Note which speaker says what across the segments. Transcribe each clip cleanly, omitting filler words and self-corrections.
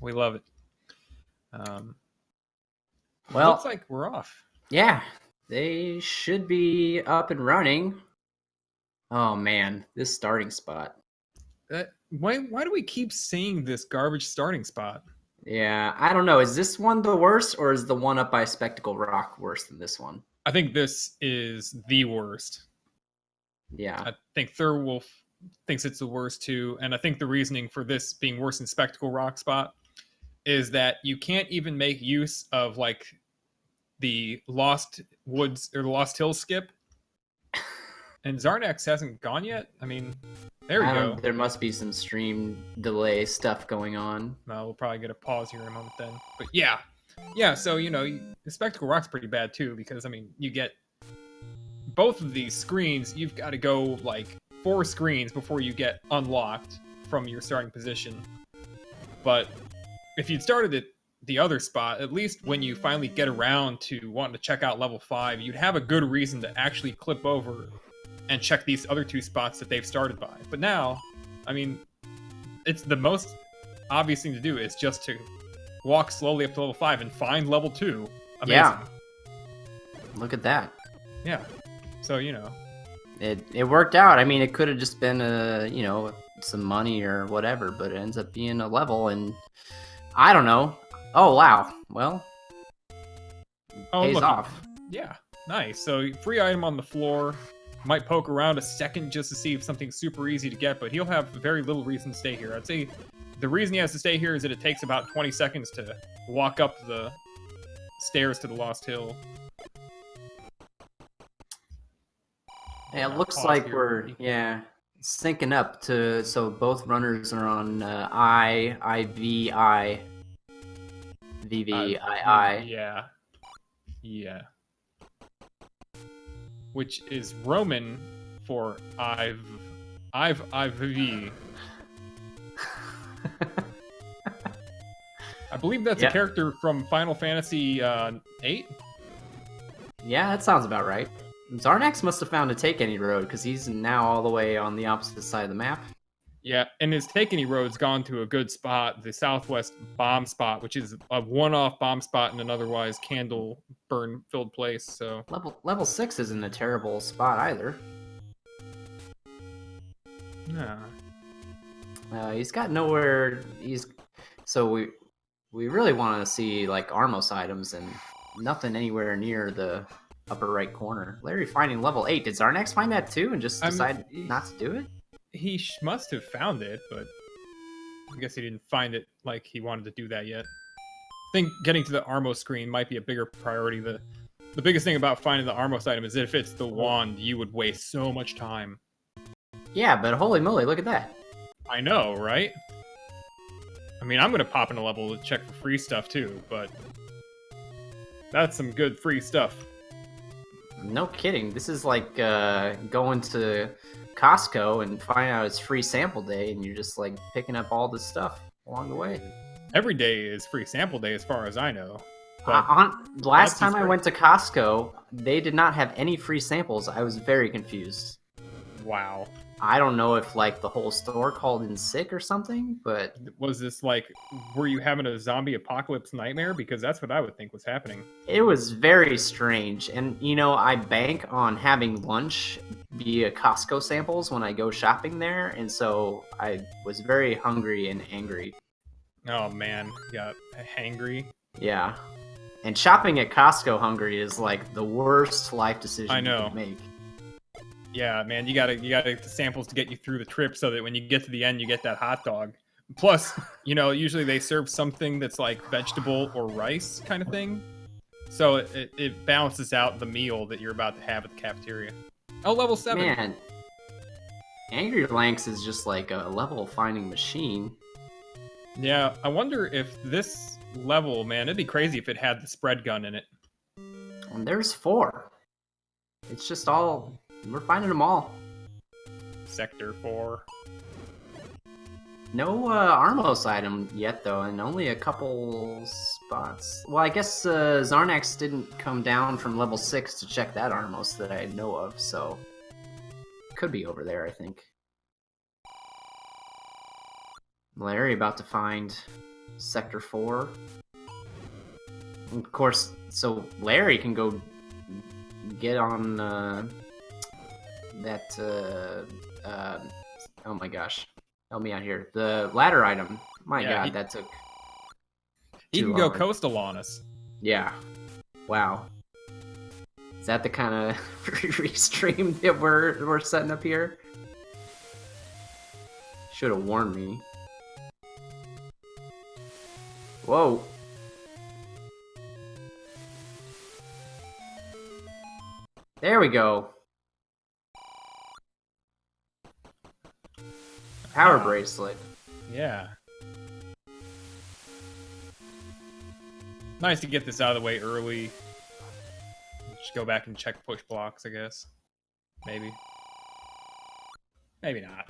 Speaker 1: We love it. Well, looks like we're off.
Speaker 2: Yeah, they should be up and running. Oh man, this starting spot.
Speaker 1: Why do we keep seeing this garbage starting spot?
Speaker 2: Yeah, I don't know. Is this one the worst, or is the one up by Spectacle Rock worse than this one?
Speaker 1: I think this is the worst.
Speaker 2: Yeah.
Speaker 1: I think Thurwolf thinks it's the worst too, and I think the reasoning for this being worse than Spectacle Rock spot is that you can't even make use of like the Lost Woods or the Lost Hills skip. And Xarnax hasn't gone yet. I mean, there we go.
Speaker 2: There must be some stream delay stuff going on.
Speaker 1: Well, we'll probably get a pause here in a moment then. But yeah. So the Spectacle Rock's pretty bad too because I mean, you get both of these screens. You've got to go like 4 screens before you get unlocked from your starting position. But if you'd started at the other spot, at least when you finally get around to wanting to check out level 5, you'd have a good reason to actually clip over and check these other 2 spots that they've started by. But now, I mean, it's the most obvious thing to do is just to walk slowly up to level 5 and find level 2. Amazing.
Speaker 2: Yeah. Look at that.
Speaker 1: Yeah. So,
Speaker 2: It worked out. I mean, it could have just been some money or whatever, but it ends up being a level, and I don't know. Oh, wow. Well, pays off.
Speaker 1: Yeah. Nice. So, free item on the floor. Might poke around a second just to see if something's super easy to get, but he'll have very little reason to stay here. I'd say the reason he has to stay here is that it takes about 20 seconds to walk up the stairs to the Lost Hill.
Speaker 2: Yeah, it looks like we're syncing up so both runners are on IV, VV,
Speaker 1: Yeah. Which is Roman for IV.
Speaker 2: I
Speaker 1: believe that's a character from Final Fantasy VIII.
Speaker 2: Yeah, that sounds about right. Xarnax must have found a Take Any road because he's now all the way on the opposite side of the map.
Speaker 1: Yeah, and his Take Any road's gone to a good spot, the southwest bomb spot, which is a one-off bomb spot in an otherwise candle burn-filled place. So
Speaker 2: level 6 isn't a terrible spot either.
Speaker 1: Nah.
Speaker 2: He's got nowhere. So we really want to see like Armos items and nothing anywhere near the upper right corner. Larry finding level 8. Did Xarnax find that too and just decide not to do it?
Speaker 1: He must have found it, but I guess he didn't find it like he wanted to do that yet. I think getting to the Armos screen might be a bigger priority. The biggest thing about finding the Armos item is that if it's the wand, you would waste so much time.
Speaker 2: Yeah, but holy moly, look at that.
Speaker 1: I know, right? I mean, I'm going to pop in a level to check for free stuff too, but that's some good free stuff.
Speaker 2: No kidding. This is like going to Costco and find out it's free sample day, and you're just like picking up all this stuff along the way.
Speaker 1: Every day is free sample day, as far as I know.
Speaker 2: Last time I went to Costco, they did not have any free samples. I was very confused.
Speaker 1: Wow.
Speaker 2: I don't know if like the whole store called in sick or something, but
Speaker 1: was this like, were you having a zombie apocalypse nightmare? Because that's what I would think was happening.
Speaker 2: It was very strange. And I bank on having lunch via Costco samples when I go shopping there, and so I was very hungry and angry.
Speaker 1: Oh man, got hangry.
Speaker 2: Yeah. And shopping at Costco hungry is like the worst life decision you can make.
Speaker 1: Yeah, man, you gotta get the samples to get you through the trip so that when you get to the end, you get that hot dog. Plus, usually they serve something that's like vegetable or rice kind of thing. So it balances out the meal that you're about to have at the cafeteria. Oh, level 7.
Speaker 2: Man, AngryLarry is just like a level finding machine.
Speaker 1: Yeah, I wonder if this level, man, it'd be crazy if it had the spread gun in it.
Speaker 2: And there's 4. It's just all... We're finding them all.
Speaker 1: Sector 4.
Speaker 2: No Armos item yet, though, and only a couple spots. Well, I guess Xarnax didn't come down from level 6 to check that Armos that I know of, so... Could be over there, I think. Larry about to find Sector 4. And of course, so Larry can go get on that. Oh my gosh, help me out here. The ladder item. My
Speaker 1: Yeah,
Speaker 2: God, that took.
Speaker 1: He
Speaker 2: too
Speaker 1: can go
Speaker 2: long.
Speaker 1: coastal on us.
Speaker 2: Yeah. Wow. Is that the kind of restream that we're setting up here? Should have warned me. Whoa. There we go. Power bracelet.
Speaker 1: Yeah. Nice to get this out of the way early. Just go back and check push blocks, I guess. Maybe. Maybe not.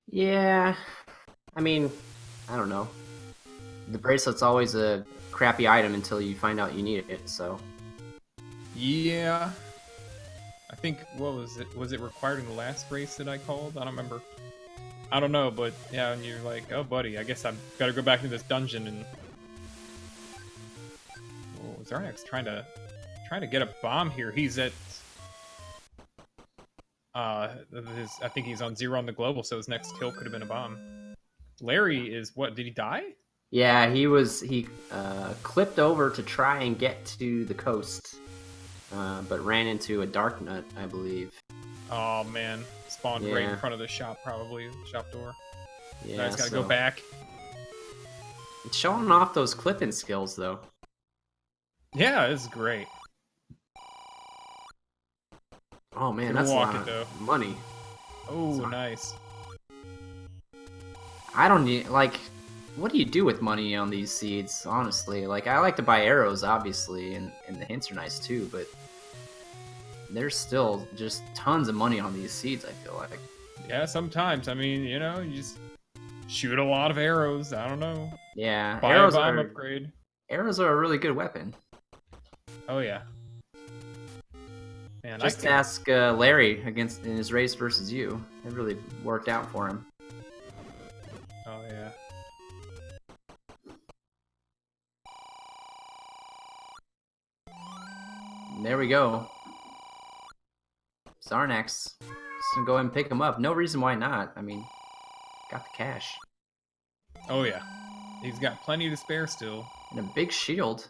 Speaker 2: Yeah. I mean, I don't know. The bracelet's always a crappy item until you find out you need it, so.
Speaker 1: Yeah. I think, what was it? Was it required in the last race that I called? I don't remember. I don't know, but yeah, and you're like, oh buddy, I guess I've got to go back into this dungeon and... Oh, Xarnax trying to get a bomb here. He's at... I think he's on 0 on the global, so his next kill could have been a bomb. Larry is, what, did he die?
Speaker 2: Yeah, he clipped over to try and get to the coast, but ran into a dark nut, I believe.
Speaker 1: Oh man, spawned right in front of the shop, probably shop door.
Speaker 2: Yeah,
Speaker 1: Now he's gotta go back.
Speaker 2: It's showing off those clipping skills, though.
Speaker 1: Yeah, this is great.
Speaker 2: Oh man,
Speaker 1: Gonna
Speaker 2: that's a
Speaker 1: walk
Speaker 2: lot
Speaker 1: it, though.
Speaker 2: of money.
Speaker 1: Oh, nice.
Speaker 2: I don't need, like, what do you do with money on these seeds, honestly? Like, I like to buy arrows, obviously, and the hints are nice too, but there's still just tons of money on these seeds, I feel like.
Speaker 1: Yeah, sometimes. I mean, you know, you just shoot a lot of arrows. I don't know.
Speaker 2: Yeah,
Speaker 1: Buy
Speaker 2: arrows
Speaker 1: a bomb
Speaker 2: are
Speaker 1: upgrade.
Speaker 2: arrows are a really good weapon.
Speaker 1: Oh yeah. Man,
Speaker 2: Just ask Larry in his race versus you. It really worked out for him.
Speaker 1: Oh yeah.
Speaker 2: And there we go. Xarnax. Just gonna go ahead and pick him up. No reason why not. I mean, got the cash.
Speaker 1: Oh yeah. He's got plenty to spare still.
Speaker 2: And a big shield.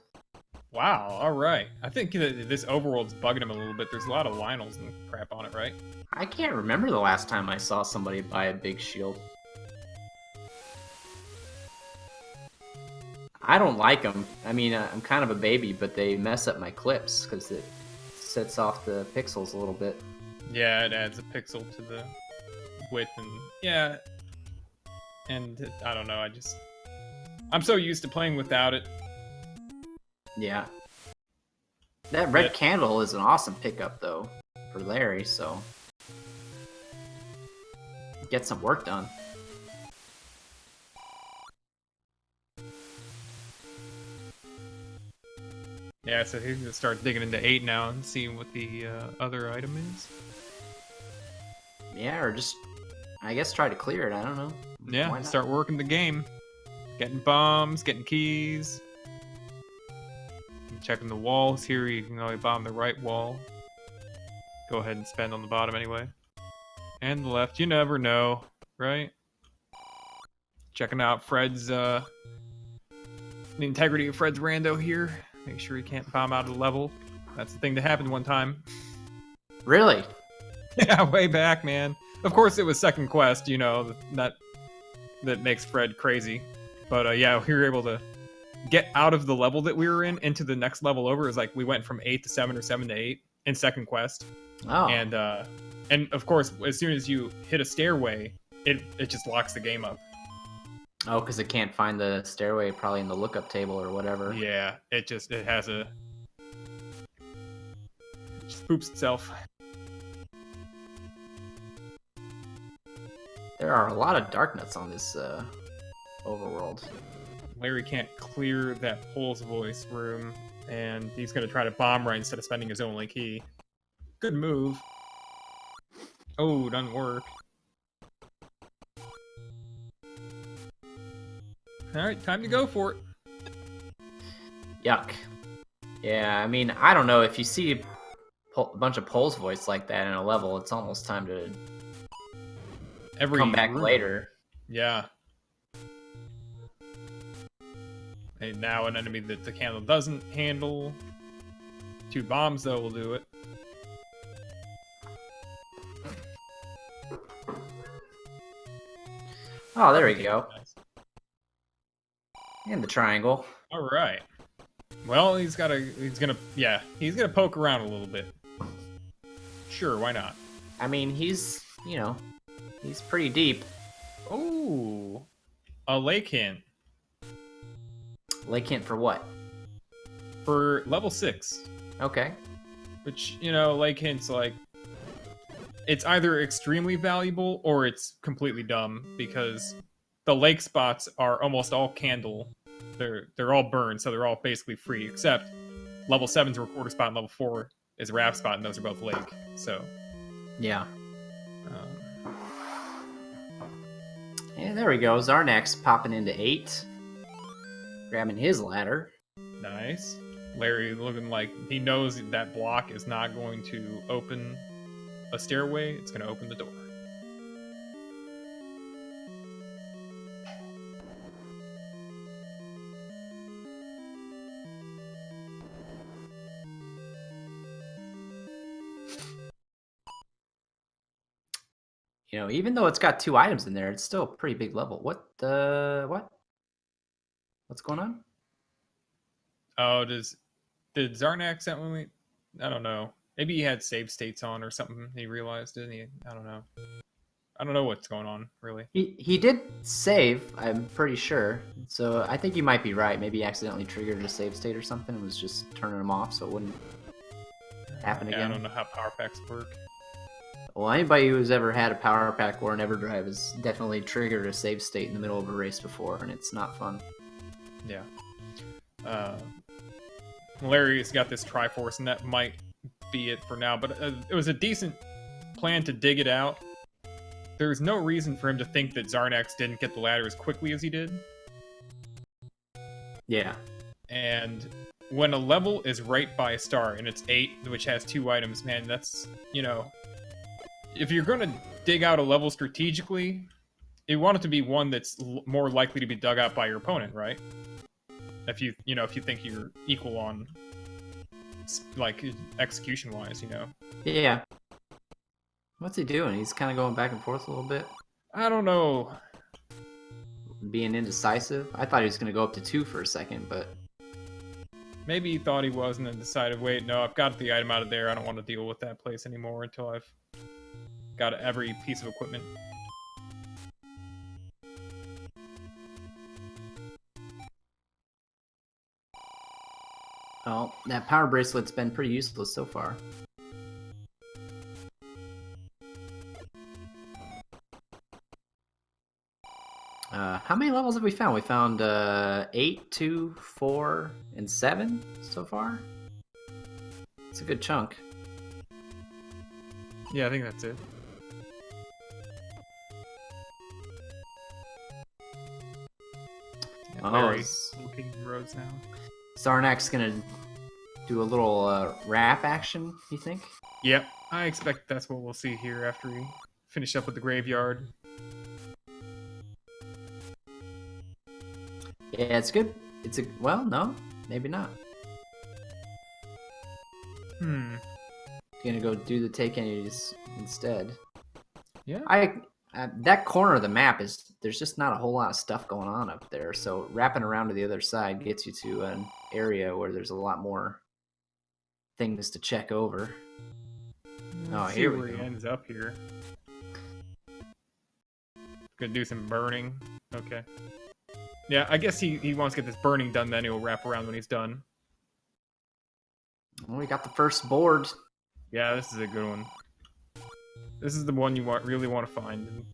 Speaker 1: Wow, alright. I think that this overworld's bugging him a little bit. There's a lot of Lionels and crap on it, right?
Speaker 2: I can't remember the last time I saw somebody buy a big shield. I don't like them. I mean, I'm kind of a baby, but they mess up my clips because it sets off the pixels a little bit.
Speaker 1: Yeah, it adds a pixel to the width and... Yeah. And I don't know, I'm so used to playing without it.
Speaker 2: Yeah. That red candle is an awesome pickup, though, for Larry, so... Get some work done.
Speaker 1: Yeah, so he's gonna start digging into 8 now and see what the other item is.
Speaker 2: Yeah, or just, I guess, try to clear it. I don't know.
Speaker 1: Yeah, start working the game. Getting bombs, getting keys. Checking the walls here. You can only bomb the right wall. Go ahead and spend on the bottom anyway. And the left. You never know, right? Checking out Fred's, the integrity of Fred's rando here. Make sure he can't bomb out of the level. That's the thing that happened one time.
Speaker 2: Really?
Speaker 1: Yeah, way back, man. Of course, it was second quest, you know, that makes Fred crazy. But yeah, we were able to get out of the level that we were in into the next level over. It was like we went from 8 to 7 or 7 to 8 in second quest.
Speaker 2: Oh.
Speaker 1: And of course, as soon as you hit a stairway, it just locks the game up.
Speaker 2: Oh, because it can't find the stairway probably in the lookup table or whatever.
Speaker 1: Yeah, it has it just poops itself.
Speaker 2: There are a lot of dark nuts on this overworld.
Speaker 1: Larry can't clear that Pole's voice room, and he's going to try to bomb right instead of spending his only key. Good move. Oh, doesn't work. Alright, time to go for it.
Speaker 2: Yuck. Yeah, I mean, I don't know. If you see a bunch of Pole's voice like that in a level, it's almost time to come back
Speaker 1: room.
Speaker 2: later.
Speaker 1: Yeah. And now an enemy that the candle doesn't handle. 2 bombs, though, will do it.
Speaker 2: Oh, there we go.
Speaker 1: Nice.
Speaker 2: And the triangle.
Speaker 1: All right. Well, he's gonna poke around a little bit. Sure, why not?
Speaker 2: I mean, he's pretty deep.
Speaker 1: Oh, a lake hint
Speaker 2: Lake hint for what?
Speaker 1: for level 6.
Speaker 2: Okay.
Speaker 1: Which, lake hints, like, it's either extremely valuable or it's completely dumb, because the lake spots are almost all candle. They're all burned, so they're all basically free, except level 7's a recorder spot and level 4 is a rap spot, and those are both lake. So
Speaker 2: Yeah. And there we go. Xarnax popping into 8. Grabbing his ladder.
Speaker 1: nice. Larry looking like he knows that block is not going to open a stairway, it's going to open the door.
Speaker 2: Even though it's got 2 items in there, it's still a pretty big level. What? What's going on?
Speaker 1: Oh, did Xarnax that one? I don't know. Maybe he had save states on or something. He realized, didn't he? I don't know. I don't know what's going on, really.
Speaker 2: He did save, I'm pretty sure. So I think you might be right. Maybe he accidentally triggered a save state or something and was just turning them off so it wouldn't happen again.
Speaker 1: I don't know how power packs work.
Speaker 2: Well, anybody who's ever had a power pack or an EverDrive has definitely triggered a save state in the middle of a race before, and it's not fun.
Speaker 1: Yeah. Larry's got this Triforce, and that might be it for now, but it was a decent plan to dig it out. There's no reason for him to think that Xarnax didn't get the ladder as quickly as he did.
Speaker 2: Yeah.
Speaker 1: And when a level is right by a star, and it's 8, which has 2 items, man, that's, if you're going to dig out a level strategically, you want it to be one that's more likely to be dug out by your opponent, right? If you think you're equal on, like, execution-wise,
Speaker 2: Yeah. What's he doing? He's kind of going back and forth a little bit.
Speaker 1: I don't know.
Speaker 2: Being indecisive. I thought he was going to go up to 2 for a second, but...
Speaker 1: Maybe he thought he was and then decided, wait, no, I've got the item out of there. I don't want to deal with that place anymore until I've got every piece of equipment.
Speaker 2: Oh, that power bracelet's been pretty useless so far. How many levels have we found? We found 8, 2, 4, and 7 so far. It's a good chunk.
Speaker 1: Yeah, I think that's it. Yeah, Larry's looking roads now.
Speaker 2: Xarnax gonna do a little rap action, you think?
Speaker 1: Yep, I expect that's what we'll see here after we finish up with the graveyard.
Speaker 2: Yeah, it's good. Well, no, maybe not. Gonna go do the take any's instead.
Speaker 1: Yeah.
Speaker 2: That corner of the map there's just not a whole lot of stuff going on up there. So wrapping around to the other side gets you to an area where there's a lot more things to check over.
Speaker 1: Let's see where he ends up here. Gonna do some burning. Okay. Yeah, I guess he wants to get this burning done, then he'll wrap around when he's done.
Speaker 2: Well, we got the first board.
Speaker 1: Yeah, this is a good one. This is the one you really want to find. And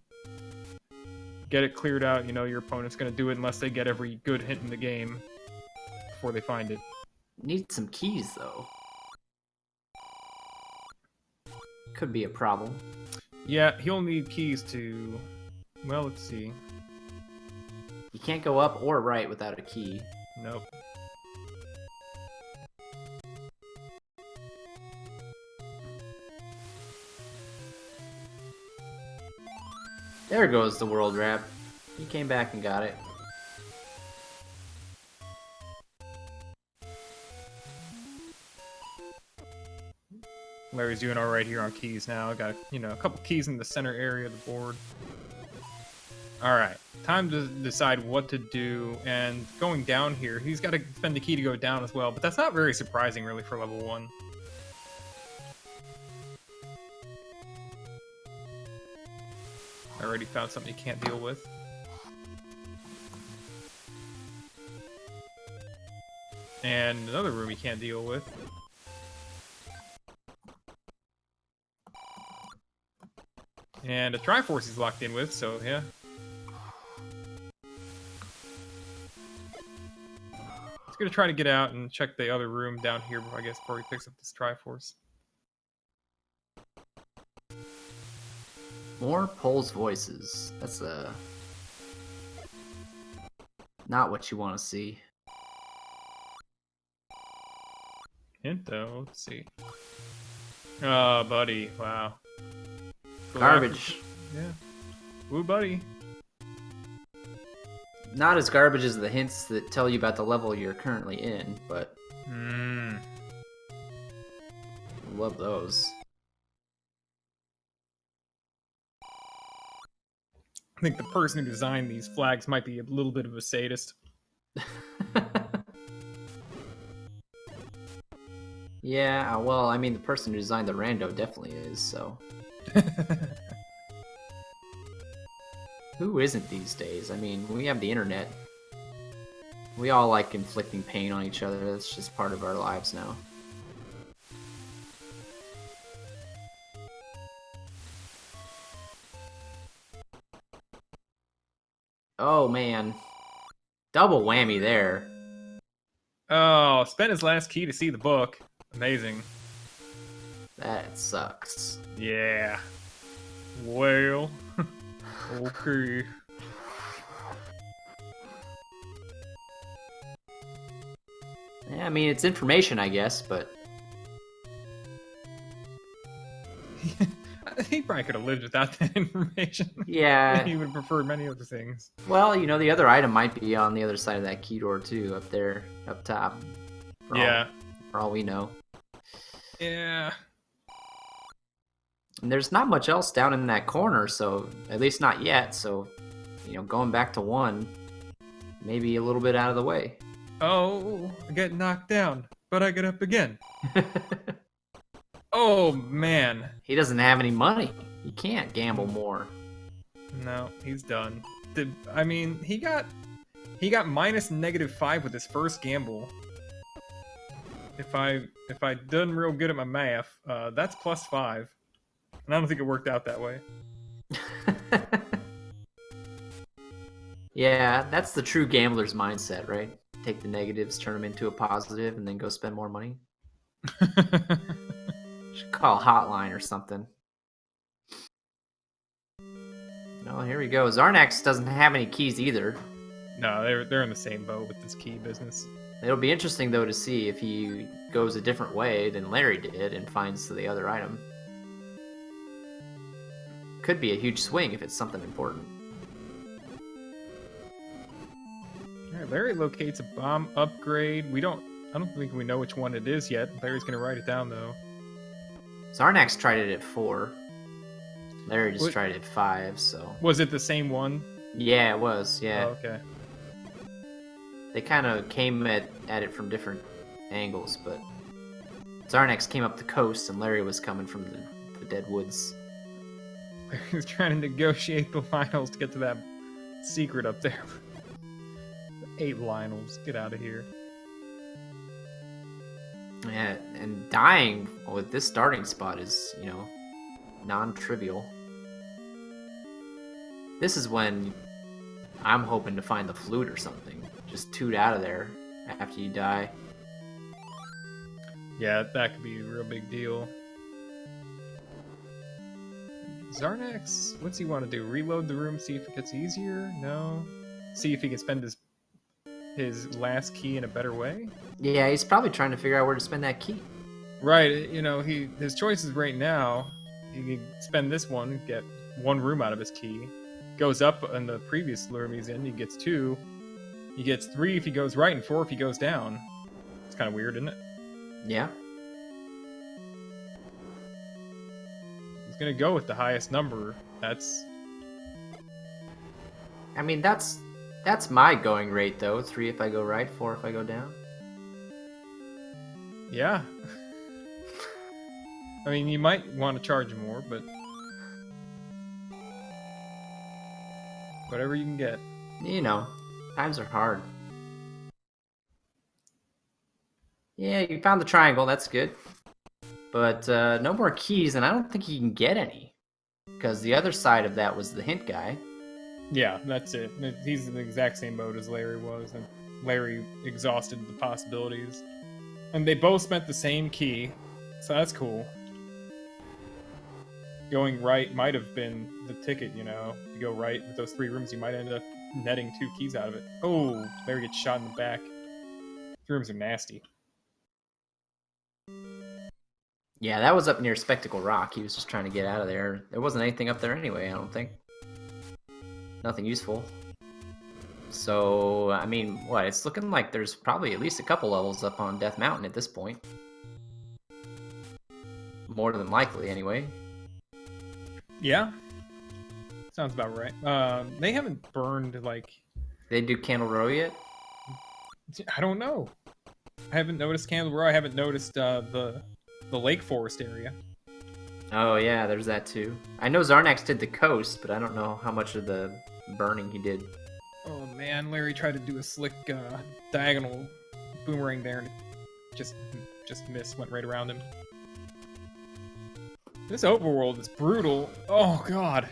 Speaker 1: get it cleared out. Your opponent's going to do it unless they get every good hint in the game before they find it.
Speaker 2: Need some keys, though. Could be a problem.
Speaker 1: Yeah, he'll need keys to... Well, let's see.
Speaker 2: You can't go up or right without a key.
Speaker 1: Nope.
Speaker 2: There goes the world wrap. He came back and got it.
Speaker 1: Larry's doing all right here on keys now. Got, you know, a couple keys in the center area of the board. All right, time to decide what to do. And going down here, he's got to spend the key to go down as well. But that's not very surprising, really, for level 1. I already found something you can't deal with. And another room you can't deal with. And a Triforce he's locked in with, so yeah. He's gonna try to get out and check the other room down here, I guess, before he picks up this Triforce.
Speaker 2: More Pole's voices. That's not what you want to see.
Speaker 1: Hint though, let's see. Oh, buddy, wow.
Speaker 2: Garbage.
Speaker 1: Yeah. Woo, buddy.
Speaker 2: Not as garbage as the hints that tell you about the level you're currently in, but love those.
Speaker 1: I think the person who designed these flags might be a little bit of a sadist.
Speaker 2: Yeah, well, I mean, the person who designed the rando definitely is, so. Who isn't these days? I mean, we have the internet. We all like inflicting pain on each other. That's just part of our lives now. Oh, man. Double whammy there.
Speaker 1: Oh, spent his last key to see the book. Amazing.
Speaker 2: That sucks.
Speaker 1: Yeah. Well. Okay.
Speaker 2: Yeah, I mean, it's information, I guess, but...
Speaker 1: He probably could have lived without that information.
Speaker 2: Yeah.
Speaker 1: He would prefer many other things.
Speaker 2: Well, you know, the other item might be on the other side of that key door, too, up there, up top. For all we know.
Speaker 1: Yeah.
Speaker 2: And there's not much else down in that corner, so at least not yet. So, you know, going back to 1, maybe a little bit out of the way.
Speaker 1: Oh, I get knocked down, but I get up again. Oh, man.
Speaker 2: He doesn't have any money. He can't gamble more.
Speaker 1: No, he's done. I mean, he got minus -5 with his first gamble. If I done real good at my math, that's +5. And I don't think it worked out that way.
Speaker 2: Yeah, that's the true gambler's mindset, right? Take the negatives, turn them into a positive, and then go spend more money. Should call a hotline or something. Oh, here we go. Xarnax doesn't have any keys either.
Speaker 1: No, they're in the same boat with this key business.
Speaker 2: It'll be interesting, though, to see if he goes a different way than Larry did and finds the other item. Could be a huge swing if it's something important.
Speaker 1: Alright, Larry locates a bomb upgrade. I don't think we know which one it is yet. Larry's gonna write it down though.
Speaker 2: Xarnax tried it at 4. Larry just tried it at 5, so...
Speaker 1: Was it the same one?
Speaker 2: Yeah, it was, yeah.
Speaker 1: Oh, okay.
Speaker 2: They kind of came at it from different angles, but... Xarnax came up the coast and Larry was coming from the dead woods.
Speaker 1: He was trying to negotiate the Lionels to get to that secret up there. 8 Lionels, get out of here.
Speaker 2: Yeah, and dying with this starting spot is, you know, non-trivial. This is when I'm hoping to find the flute or something. Just toot out of there after you die.
Speaker 1: Yeah, that could be a real big deal. Xarnax, what's he want to do? Reload the room, see if it gets easier? No. See if he can spend his last key in a better way?
Speaker 2: Yeah, he's probably trying to figure out where to spend that key.
Speaker 1: Right, you know, his choices right now, he can spend this one, get 1 room out of his key. Goes up in the previous room he's in, he gets 2. He gets 3 if he goes right and 4 if he goes down. It's kind of weird, isn't it?
Speaker 2: Yeah.
Speaker 1: He's gonna go with the highest number. That's...
Speaker 2: I mean, that's my going rate, though. 3 if I go right, 4 if I go down.
Speaker 1: Yeah. I mean, you might want to charge more, but... whatever you can get.
Speaker 2: You know, times are hard. Yeah, you found the triangle. That's good. But no more keys, and I don't think you can get any. Because the other side of that was the hint guy.
Speaker 1: Yeah, that's it. He's in the exact same mode as Larry was, and Larry exhausted the possibilities. And they both spent the same key, so that's cool. Going right might have been the ticket, you know. If you go right with those 3 rooms, you might end up netting 2 keys out of it. Oh, Larry gets shot in the back. 3 rooms are nasty.
Speaker 2: Yeah, that was up near Spectacle Rock. He was just trying to get out of there. There wasn't anything up there anyway, I don't think. Nothing useful. So, I mean, what? It's looking like there's probably at least a couple levels up on Death Mountain at this point. More than likely, anyway.
Speaker 1: Yeah. Sounds about right. They haven't burned, like...
Speaker 2: They do Candle Row yet?
Speaker 1: I don't know. I haven't noticed Candle Row. I haven't noticed the Lake Forest area.
Speaker 2: Oh, yeah, there's that too. I know Xarnax did the coast, but I don't know how much of the burning he did.
Speaker 1: Oh man, Larry tried to do a slick diagonal boomerang there and just missed, went right around him. This overworld is brutal. Oh god.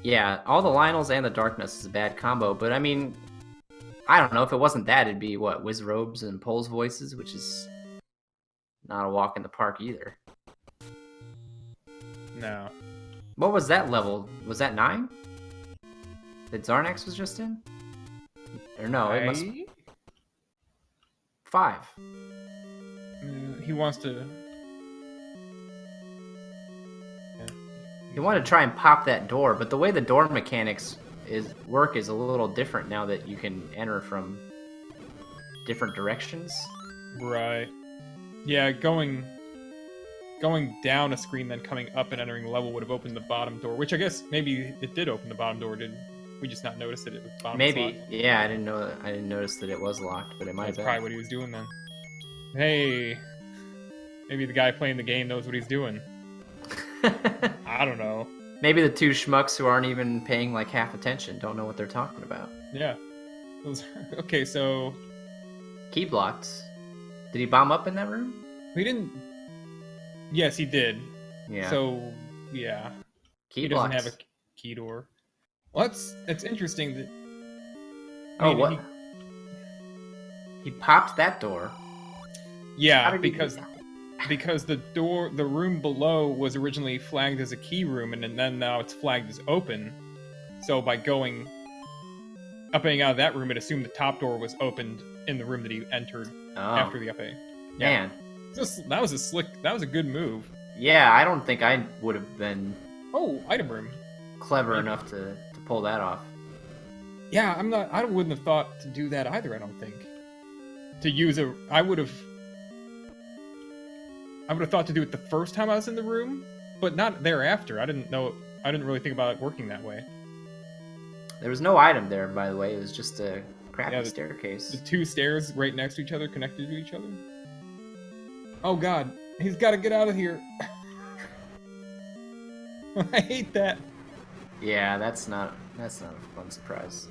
Speaker 2: Yeah, all the Lionels and the Darkness is a bad combo, but I mean, I don't know, if it wasn't that, it'd be, what, Wizrobes and Pole's Voices, which is not a walk in the park either.
Speaker 1: No.
Speaker 2: What was that level? Was that 9? That Xarnax was just in? Or no, it must... 5.
Speaker 1: He wants to...
Speaker 2: He wanted to try and pop that door, but the way the door mechanics work is a little different now that you can enter from different directions.
Speaker 1: Right. Yeah, going down a screen, then coming up and entering the level would have opened the bottom door, which I guess maybe it did open the bottom door. Did we just not notice that it was bottom?
Speaker 2: Maybe. Yeah, I didn't notice that it was locked, but it might have been.
Speaker 1: That's probably what he was doing then. Hey, maybe the guy playing the game knows what he's doing. I don't know.
Speaker 2: Maybe the 2 schmucks who aren't even paying like half attention don't know what they're talking about.
Speaker 1: Yeah. Okay, so...
Speaker 2: Key blocks. Did he bomb up in that room?
Speaker 1: We didn't... Yes, he did.
Speaker 2: Yeah.
Speaker 1: So, yeah.
Speaker 2: Key blocks.
Speaker 1: He doesn't have a key door. Well, it's interesting that...
Speaker 2: Oh, what? He popped that door.
Speaker 1: Yeah, because the room below was originally flagged as a key room, and then now it's flagged as open. So by going up and out of that room, it assumed the top door was opened in the room that he entered after the up A. Yeah.
Speaker 2: Man.
Speaker 1: That was a good move.
Speaker 2: Yeah, I don't think I would have been...
Speaker 1: Oh, item room.
Speaker 2: Clever enough to pull that off.
Speaker 1: Yeah, I wouldn't have thought to do that either, I don't think. I would have thought to do it the first time I was in the room, but not thereafter. I didn't really think about it working that way.
Speaker 2: There was no item there, by the way. It was just a crappy staircase.
Speaker 1: The 2 stairs right next to each other, connected to each other. Oh god, he's got to get out of here. I hate that.
Speaker 2: Yeah, that's not a fun surprise.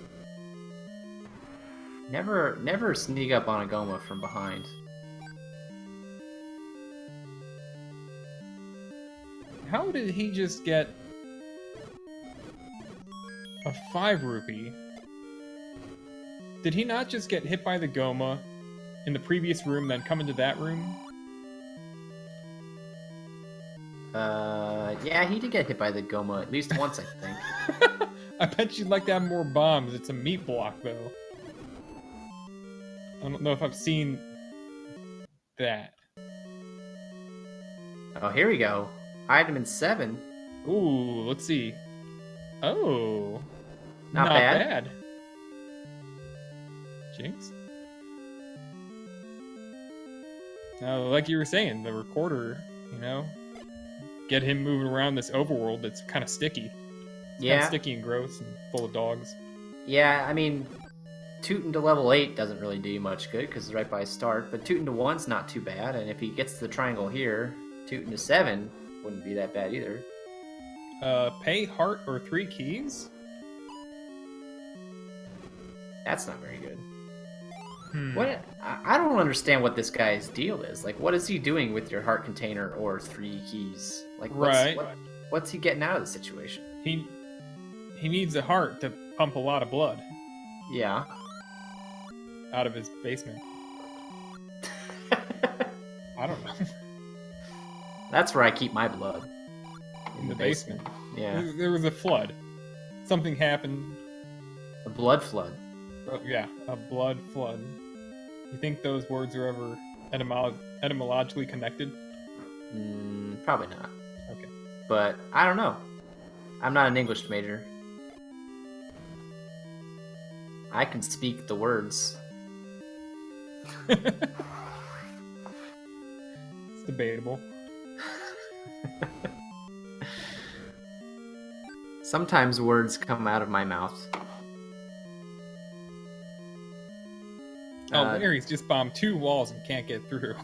Speaker 2: Never sneak up on a Goma from behind.
Speaker 1: How did he just get... A 5 rupee. Did he not just get hit by the Goma in the previous room, then come into that room?
Speaker 2: Yeah, he did get hit by the Goma at least once, I think.
Speaker 1: I bet you'd like to have more bombs. It's a meat block, though. I don't know if I've seen that.
Speaker 2: Oh, here we go. Item in 7.
Speaker 1: Ooh, let's see. Oh,
Speaker 2: Not bad.
Speaker 1: Jinx. Now, like you were saying, the recorder, you know, get him moving around this overworld that's kind of sticky. It's
Speaker 2: Yeah.
Speaker 1: kind of sticky and gross and full of dogs.
Speaker 2: Yeah, I mean, tooting to level 8 doesn't really do you much good because it's right by start, but tooting to 1's not too bad, and if he gets to the triangle here, tooting to 7 wouldn't be that bad either.
Speaker 1: Pay heart or 3 keys?
Speaker 2: That's not very good.
Speaker 1: Hmm.
Speaker 2: What? I don't understand what this guy's deal is. Like, what is he doing with your heart container or 3 keys? Like, what's he getting out of the situation?
Speaker 1: He needs a heart to pump a lot of blood
Speaker 2: Yeah.
Speaker 1: out of his basement. I don't know.
Speaker 2: That's where I keep my blood.
Speaker 1: In the basement.
Speaker 2: Yeah.
Speaker 1: There was a flood. Something happened.
Speaker 2: A blood flood.
Speaker 1: Oh, yeah, a blood flood. You think those words are ever etymologically connected?
Speaker 2: Probably not.
Speaker 1: Okay.
Speaker 2: But I don't know. I'm not an English major. I can speak the words.
Speaker 1: It's debatable.
Speaker 2: Sometimes words come out of my mouth.
Speaker 1: Oh, Larry's just bombed 2 walls and can't get through.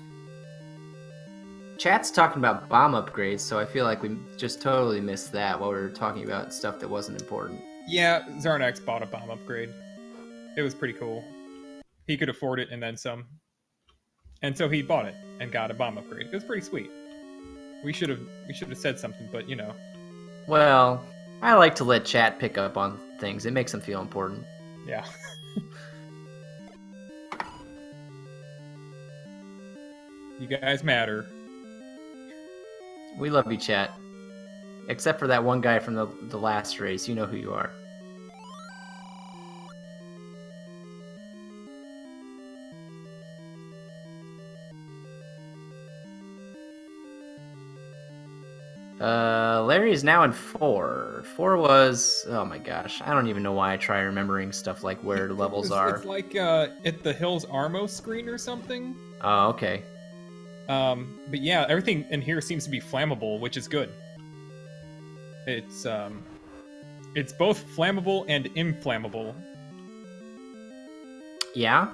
Speaker 2: Chat's talking about bomb upgrades, so I feel like we just totally missed that while we were talking about stuff that wasn't important.
Speaker 1: Yeah, Xarnax bought a bomb upgrade. It was pretty cool. He could afford it and then some. And so he bought it and got a bomb upgrade. It was pretty sweet. We should have said something, but you know.
Speaker 2: Well, I like to let chat pick up on things. It makes them feel important.
Speaker 1: Yeah. You guys matter.
Speaker 2: We love you, chat. Except for that one guy from the last race. You know who you are. Larry is now in 4. 4 was... Oh my gosh. I don't even know why I try remembering stuff like where the levels are.
Speaker 1: It's like at the Hills Armo screen or something.
Speaker 2: Oh, okay.
Speaker 1: But yeah, everything in here seems to be flammable, which is good. It's both flammable and inflammable.
Speaker 2: Yeah?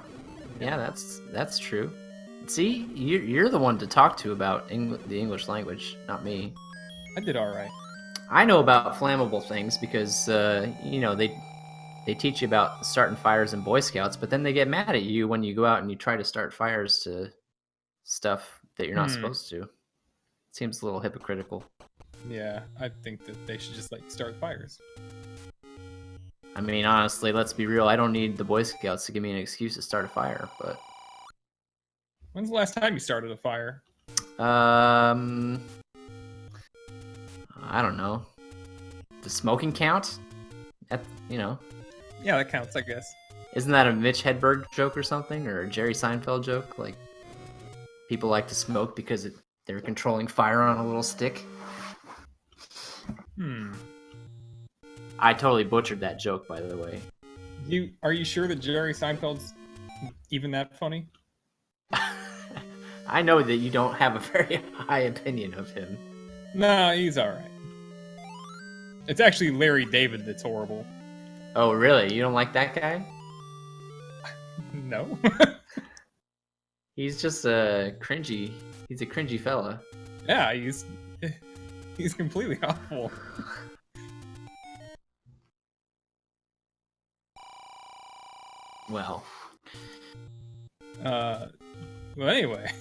Speaker 2: Yeah, that's true. See, you're the one to talk to about the English language, not me.
Speaker 1: I did all right.
Speaker 2: I know about flammable things because, you know, they teach you about starting fires in Boy Scouts, but then they get mad at you when you go out and you try to start fires to stuff that you're not supposed to. It seems a little hypocritical.
Speaker 1: Yeah, I think that they should just, like, start fires.
Speaker 2: I mean, honestly, let's be real. I don't need the Boy Scouts to give me an excuse to start a fire, but...
Speaker 1: When's the last time you started a fire?
Speaker 2: I don't know. Does smoking count? You know.
Speaker 1: Yeah, that counts, I guess.
Speaker 2: Isn't that a Mitch Hedberg joke or something? Or a Jerry Seinfeld joke? Like, people like to smoke because they're controlling fire on a little stick? I totally butchered that joke, by the way.
Speaker 1: Are you sure that Jerry Seinfeld's even that funny?
Speaker 2: I know that you don't have a very high opinion of him.
Speaker 1: No, he's alright. It's actually Larry David that's horrible.
Speaker 2: Oh, really? You don't like that guy?
Speaker 1: No.
Speaker 2: He's just cringy. He's a cringy fella.
Speaker 1: Yeah, he's completely awful.
Speaker 2: Well,
Speaker 1: Well, anyway.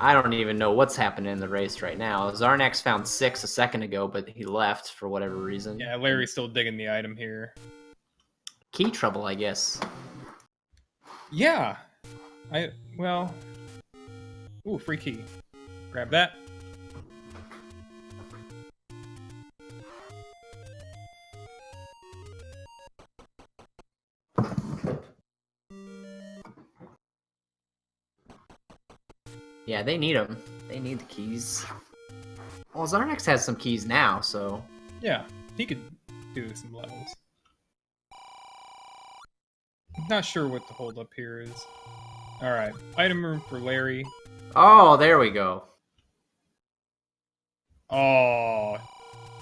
Speaker 2: I don't even know what's happening in the race right now. Xarnax found 6 a second ago, but he left for whatever reason.
Speaker 1: Yeah, Larry's still digging the item here.
Speaker 2: Key trouble, I guess.
Speaker 1: Yeah. Well... Ooh, free key. Grab that.
Speaker 2: Yeah, they need them. They need the keys. Well, Xarnax has some keys now, so...
Speaker 1: Yeah, he could do some levels. Not sure what the holdup here is. Alright, item room for Larry.
Speaker 2: Oh, there we go.
Speaker 1: Oh,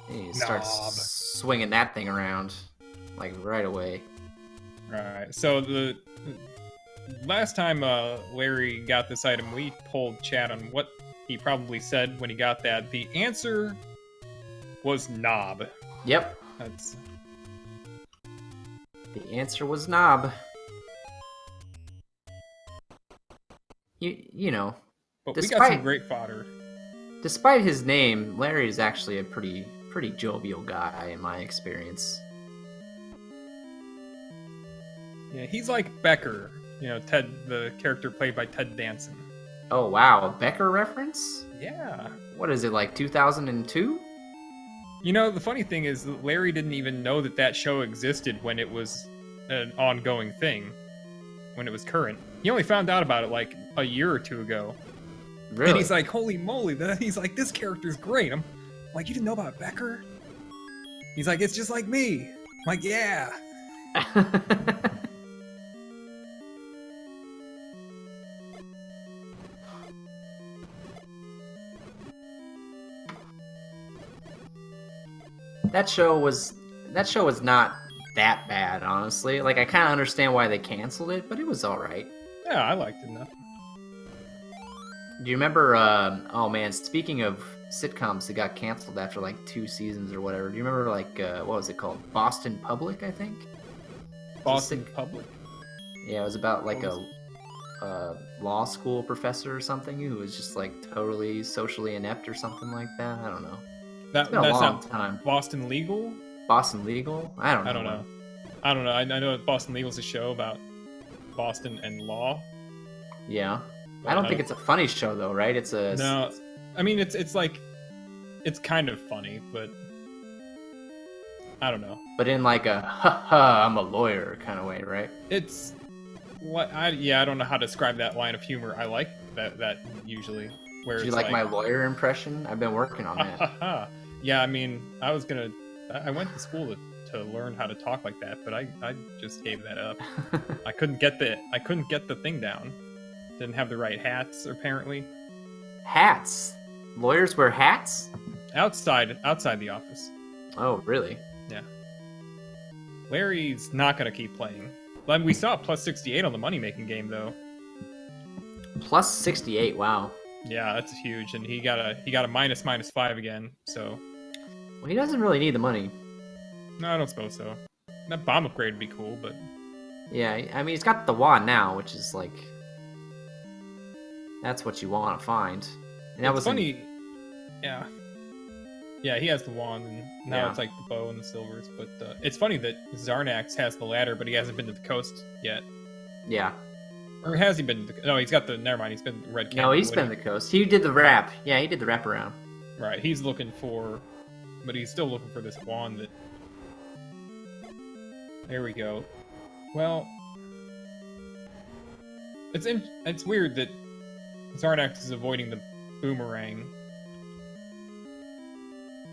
Speaker 2: You start
Speaker 1: knob.
Speaker 2: swinging that thing around, like, right away.
Speaker 1: Right, so the last time Larry got this item, we polled chat on what he probably said when he got that. The answer was knob.
Speaker 2: Yep.
Speaker 1: That's...
Speaker 2: The answer was knob. You know,
Speaker 1: But we got some great fodder.
Speaker 2: Despite his name, Larry is actually a pretty jovial guy in my experience.
Speaker 1: Yeah, he's like Becker, you know, Ted, the character played by Ted Danson.
Speaker 2: Oh wow, a Becker reference?
Speaker 1: Yeah.
Speaker 2: What is it, like 2002?
Speaker 1: You know, the funny thing is that Larry didn't even know that that show existed when it was an ongoing thing, when it was current. He only found out about it like a year or two ago.
Speaker 2: Really?
Speaker 1: And he's like, holy moly, he's like, this character's great. I'm like, you didn't know about Becker? He's like, it's just like me. I'm like, yeah.
Speaker 2: That show was not that bad, honestly. Like, I kind of understand why they canceled it, but it was all right.
Speaker 1: Yeah, I liked it enough.
Speaker 2: Do you remember? Oh man, speaking of sitcoms that got canceled after like 2 seasons or whatever. Do you remember like what was it called? Boston Public, I think.
Speaker 1: Boston Public.
Speaker 2: Yeah, it was about like a law school professor or something who was just like totally socially inept or something like that. I don't know. It's been a long time.
Speaker 1: Boston Legal?
Speaker 2: Boston Legal? I don't know.
Speaker 1: I don't know. I know Boston Legal's a show about Boston and law.
Speaker 2: Yeah. I don't think it's a funny show though, right? It's a...
Speaker 1: No. I mean, it's like... It's kind of funny, but... I don't know.
Speaker 2: But in like a, ha-ha, I'm a lawyer kind of way, right?
Speaker 1: It's... I don't know how to describe that line of humor. I like that usually. Where
Speaker 2: Do you like my lawyer impression? I've been working on that.
Speaker 1: Yeah, I mean, I went to school to learn how to talk like that, but I just gave that up. I couldn't get the thing down. Didn't have the right hats, apparently.
Speaker 2: Hats? Lawyers wear hats?
Speaker 1: Outside the office.
Speaker 2: Oh, really?
Speaker 1: Yeah. Larry's not gonna keep playing. We saw plus 68 on the money-making game, though.
Speaker 2: Plus 68, wow.
Speaker 1: Yeah, that's huge, and he got a -5 again. So.
Speaker 2: Well, he doesn't really need the money.
Speaker 1: No, I don't suppose so. That bomb upgrade would be cool, but.
Speaker 2: Yeah, I mean, he's got the wand now, which is like. That's what you want to find. And that was
Speaker 1: funny. Yeah. Yeah, he has the wand, and now it's like the bow and the silvers. But it's funny that Xarnax has the ladder, but he hasn't been to the coast yet.
Speaker 2: Yeah.
Speaker 1: Or has he been? No, he's got the. Never mind. He's been Red Canyon.
Speaker 2: No, he's been to the coast. He did the wrap. Yeah, he did the wrap around.
Speaker 1: Right. He's looking for, but he's still looking for this wand. That. There we go. Well, it's weird that Xarnax is avoiding the boomerang.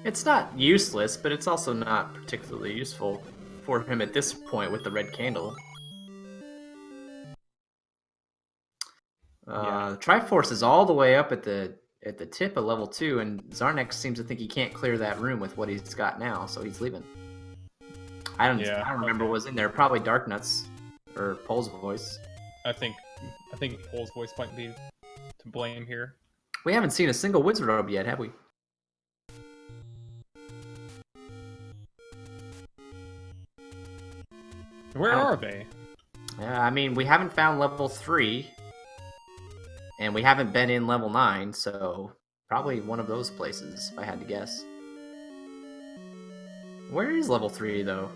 Speaker 2: It's not useless, but it's also not particularly useful for him at this point with the red candle. The Triforce is all the way up at the tip of level 2, and Xarnax seems to think he can't clear that room with what he's got now, so he's leaving. I don't remember what was in there. Probably Dark Nuts or Pole's voice.
Speaker 1: I think Pole's voice might be to blame here.
Speaker 2: We haven't seen a single wizard orb yet, have we?
Speaker 1: Where are they?
Speaker 2: I mean, we haven't found level 3. And we haven't been in level 9, so probably one of those places, if I had to guess. Where is level 3, though?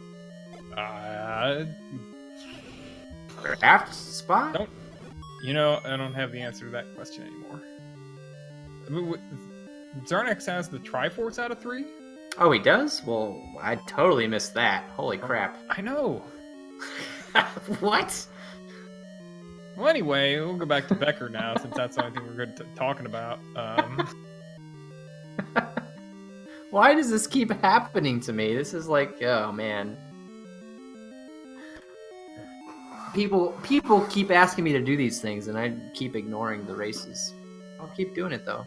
Speaker 2: Craft spot?
Speaker 1: Don't. You know, I don't have the answer to that question anymore. I mean, Xarnax has the Triforce out of 3?
Speaker 2: Oh, he does? Well, I totally missed that. Holy crap.
Speaker 1: I know.
Speaker 2: What?
Speaker 1: Well, anyway, we'll go back to Becker now, since that's the only thing we're good talking about.
Speaker 2: Why does this keep happening to me? This is like, oh man. People keep asking me to do these things, and I keep ignoring the races. I'll keep doing it though.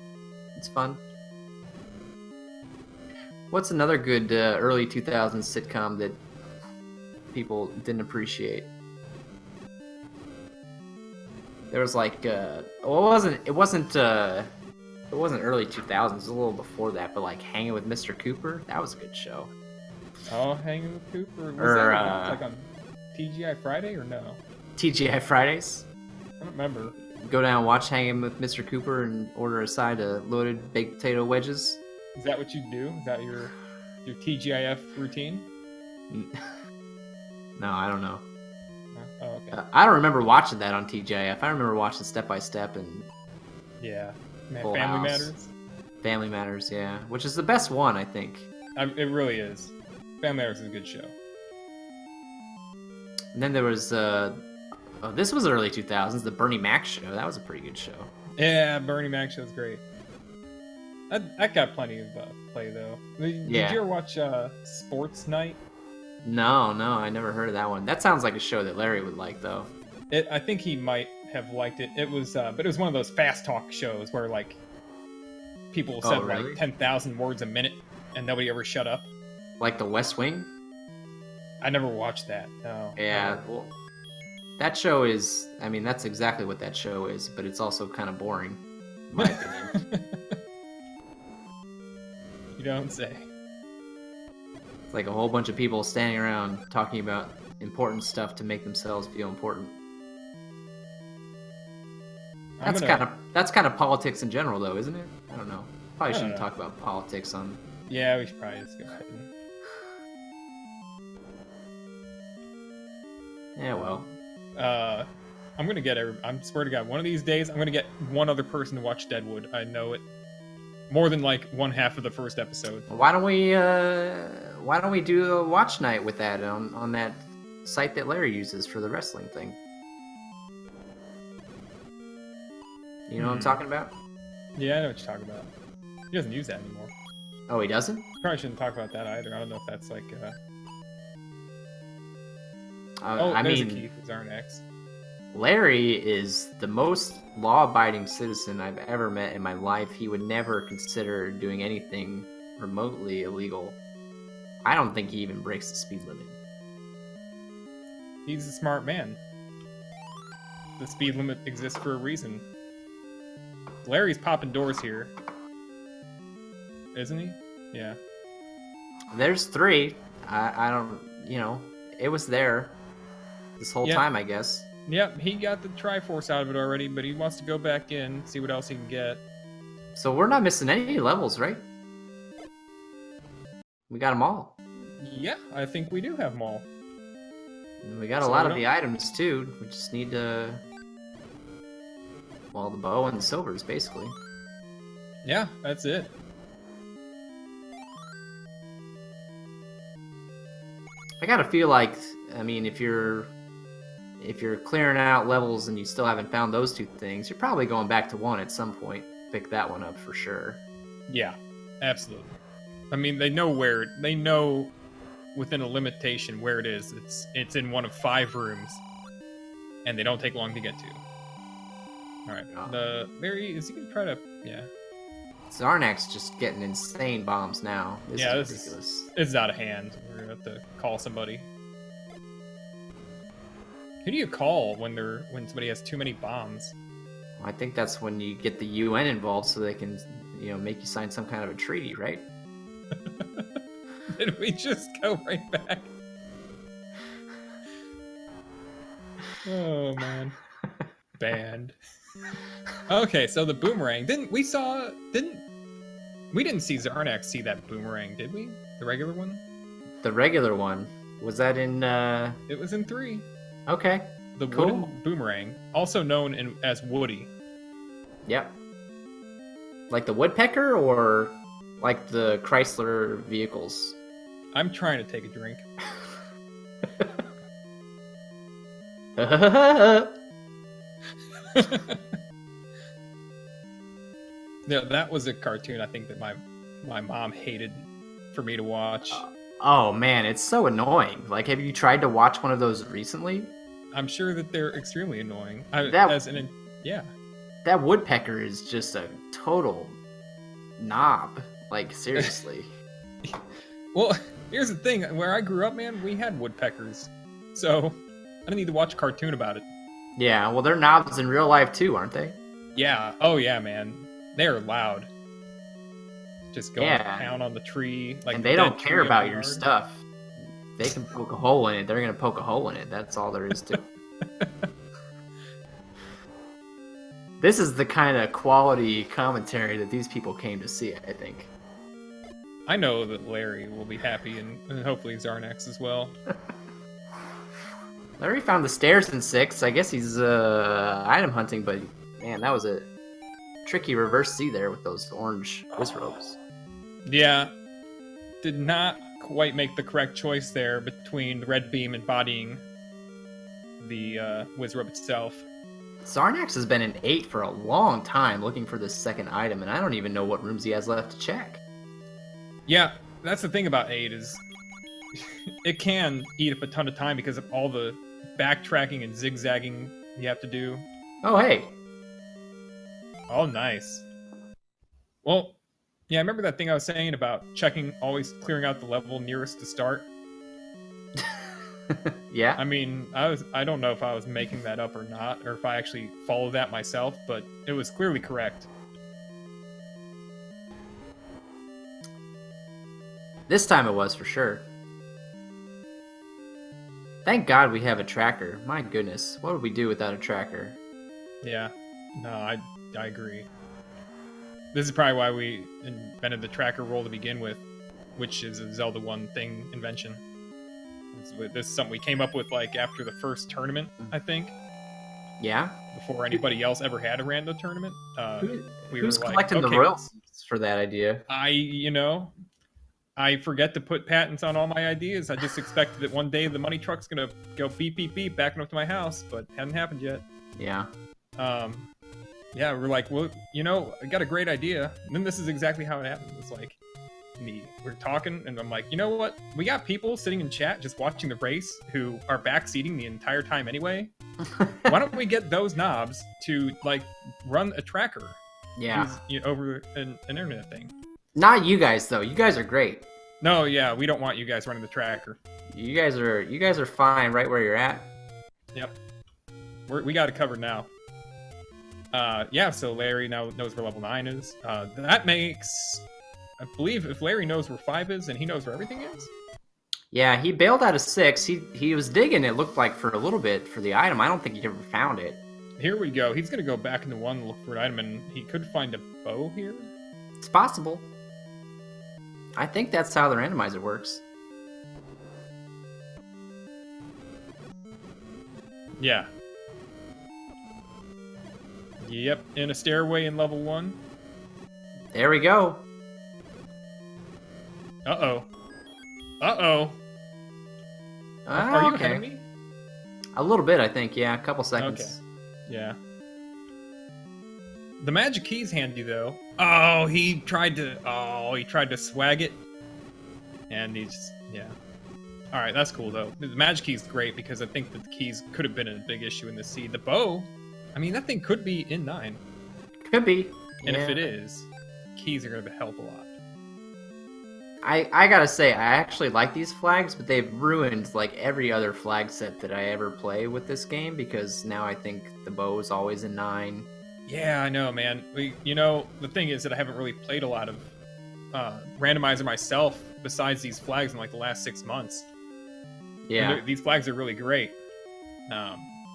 Speaker 2: It's fun. What's another good early 2000s sitcom that people didn't appreciate? There was like, well, it wasn't early 2000s. It was a little before that, but like Hanging with Mr. Cooper, that was a good show.
Speaker 1: Oh, Hanging with Cooper. Was
Speaker 2: Or,
Speaker 1: that like on TGI Friday or no?
Speaker 2: TGI Fridays.
Speaker 1: I don't remember.
Speaker 2: Go down and watch Hanging with Mr. Cooper and order a side of loaded baked potato wedges.
Speaker 1: Is that what you do? Is that your TGIF routine?
Speaker 2: No, I don't know.
Speaker 1: Oh, okay.
Speaker 2: I don't remember watching that on TGIF. I remember watching Step by Step and
Speaker 1: Yeah. Man,
Speaker 2: Full
Speaker 1: Family
Speaker 2: House.
Speaker 1: Matters.
Speaker 2: Family Matters, yeah, which is the best one, I think.
Speaker 1: It really is. Family Matters is a good show.
Speaker 2: And then there was this was early 2000s, the Bernie Mac show. That was a pretty good show.
Speaker 1: Yeah, Bernie Mac show's great. That got plenty of play though. Did
Speaker 2: Yeah.
Speaker 1: you ever watch Sports Night?
Speaker 2: No, I never heard of that one. That sounds like a show that Larry would like, though.
Speaker 1: I think he might have liked it. It was, but it was one of those fast talk shows where like people said
Speaker 2: really?
Speaker 1: like 10,000 words a minute and nobody ever shut up.
Speaker 2: Like The West Wing?
Speaker 1: I never watched that. No.
Speaker 2: Yeah, well, that show is, I mean, that's exactly what that show is, but it's also kind of boring, in my opinion.
Speaker 1: You don't say.
Speaker 2: It's like a whole bunch of people standing around talking about important stuff to make themselves feel important. That's kind of politics in general, though, isn't it? I don't know. Probably shouldn't talk about politics on.
Speaker 1: Yeah, we should probably just go ahead.
Speaker 2: Yeah, well.
Speaker 1: I'm gonna get I swear to God, one of these days I'm gonna get one other person to watch Deadwood. I know it. More than like one half of the first episode.
Speaker 2: Why don't we do a watch night with that on that site that Larry uses for the wrestling thing? You know what I'm talking about?
Speaker 1: Yeah, I know what you're talking about. He doesn't use that anymore.
Speaker 2: Oh, he doesn't?
Speaker 1: Probably shouldn't talk about that either. I don't know if that's like.
Speaker 2: I
Speaker 1: there's
Speaker 2: mean,
Speaker 1: a key for Xarnax.
Speaker 2: Larry is the most law-abiding citizen I've ever met in my life. He would never consider doing anything remotely illegal. I don't think he even breaks the speed limit.
Speaker 1: He's a smart man. The speed limit exists for a reason. Larry's popping doors here. Isn't he? Yeah.
Speaker 2: There's 3. I don't, it was there this whole time, I guess.
Speaker 1: Yep, he got the Triforce out of it already, but he wants to go back in, see what else he can get.
Speaker 2: So we're not missing any levels, right? We got them all.
Speaker 1: Yeah, I think we do have them all.
Speaker 2: And we got a lot of the items, too. We just need to... Well, the bow and the silvers, basically.
Speaker 1: Yeah, that's it.
Speaker 2: I gotta feel like, I mean, if you're clearing out levels and you still haven't found those 2 things, you're probably going back to 1 at some point. Pick that one up for sure.
Speaker 1: Yeah, absolutely. I mean, they know within a limitation where it is. It's in one of 5 rooms, and they don't take long to get to. All right, is he gonna try to? Yeah.
Speaker 2: Xarnax just getting insane bombs now. This is ridiculous.
Speaker 1: It's out of hand. We're gonna have to call somebody. Who do you call when somebody has too many bombs?
Speaker 2: Well, I think that's when you get the UN involved, so they can, make you sign some kind of a treaty, right?
Speaker 1: Did we just go right back? Oh man, banned. Okay, so the boomerang. Didn't we see Xarnax see that boomerang, did we? The regular one?
Speaker 2: The regular one. Was that in
Speaker 1: It was in 3.
Speaker 2: Okay.
Speaker 1: The
Speaker 2: Cool.
Speaker 1: wooden boomerang, also known as Woody.
Speaker 2: Yep. Like the woodpecker or like the Chrysler vehicles?
Speaker 1: I'm trying to take a drink. Yeah, that was a cartoon I think that my mom hated for me to watch.
Speaker 2: Oh man, it's so annoying. Like, have you tried to watch one of those recently?
Speaker 1: I'm sure that they're extremely annoying. Yeah.
Speaker 2: That woodpecker is just a total knob. Like, seriously.
Speaker 1: Well, here's the thing. Where I grew up, man, we had woodpeckers. So, I don't need to watch a cartoon about it.
Speaker 2: Yeah, well, they're knobs in real life too, aren't they?
Speaker 1: Yeah. Oh, yeah, man. They're loud. Just going down on the tree. Like,
Speaker 2: and they don't care about your
Speaker 1: yard.
Speaker 2: stuff. They can poke a hole in it. They're going to poke a hole in it. That's all there is to it. This is the kind of quality commentary that these people came to see, I think.
Speaker 1: I know that Larry will be happy, and hopefully Xarnax as well.
Speaker 2: Larry found the stairs in 6. I guess he's item hunting, but man, that was a tricky reverse C there with those orange whiz robes.
Speaker 1: Yeah, did not quite make the correct choice there between the red beam and bodying the whiz robe itself.
Speaker 2: Xarnax has been in 8 for a long time looking for this second item, and I don't even know what rooms he has left to check.
Speaker 1: Yeah, that's the thing about 8 is it can eat up a ton of time because of all the backtracking and zigzagging you have to do.
Speaker 2: Oh, hey.
Speaker 1: Oh, nice. Well, yeah, I remember that thing I was saying about always clearing out the level nearest to start.
Speaker 2: Yeah.
Speaker 1: I mean, I don't know if I was making that up or not, or if I actually followed that myself, but it was clearly correct.
Speaker 2: This time it was for sure. Thank God we have a tracker. My goodness, what would we do without a tracker?
Speaker 1: Yeah, no, I agree. This is probably why we invented the tracker roll to begin with, which is a Zelda 1 thing invention. This is something we came up with like after the first tournament, I think.
Speaker 2: Yeah?
Speaker 1: Before anybody else ever had a rando tournament.
Speaker 2: Who's collecting the royalties for that idea?
Speaker 1: I forget to put patents on all my ideas. I just expected that one day the money truck's gonna go beep beep beep backing up to my house, but hadn't happened yet.
Speaker 2: Yeah.
Speaker 1: Yeah, we're like, well, I got a great idea. And then this is exactly how it happened. It's like, we're talking, and I'm like, you know what? We got people sitting in chat just watching the race who are backseating the entire time anyway. Why don't we get those knobs to like run a tracker?
Speaker 2: Yeah.
Speaker 1: Over an internet thing.
Speaker 2: Not you guys though. You guys are great.
Speaker 1: No, yeah, we don't want you guys running the tracker.
Speaker 2: You guys are fine right where you're at.
Speaker 1: Yep. We got it covered now. Yeah, so Larry now knows where level 9 is. That makes, I believe, if Larry knows where 5 is, then he knows where everything is.
Speaker 2: Yeah, he bailed out of 6. He was digging, it looked like, for a little bit for the item. I don't think he ever found it.
Speaker 1: Here we go. He's going to go back into 1 and look for an item, and he could find a bow here.
Speaker 2: It's possible. I think that's how the randomizer works.
Speaker 1: Yeah. Yep, in a stairway in level 1.
Speaker 2: There we go.
Speaker 1: Uh-oh. Uh-oh. Are you ahead of me?
Speaker 2: A little bit, I think. Yeah, a couple seconds.
Speaker 1: Okay. Yeah. The magic key's handy, though. Oh, he tried to swag it. And yeah. Alright, that's cool, though. The magic key's great, because I think that the keys could have been a big issue in this seed. The bow, I mean, that thing could be in 9.
Speaker 2: Could be.
Speaker 1: And if it is, keys are going to help a lot.
Speaker 2: I gotta say, I actually like these flags, but they've ruined like every other flag set that I ever play with this game, because now I think the bow is always in 9.
Speaker 1: Yeah, I know, man. The thing is that I haven't really played a lot of Randomizer myself besides these flags in like the last 6 months.
Speaker 2: Yeah.
Speaker 1: These flags are really great.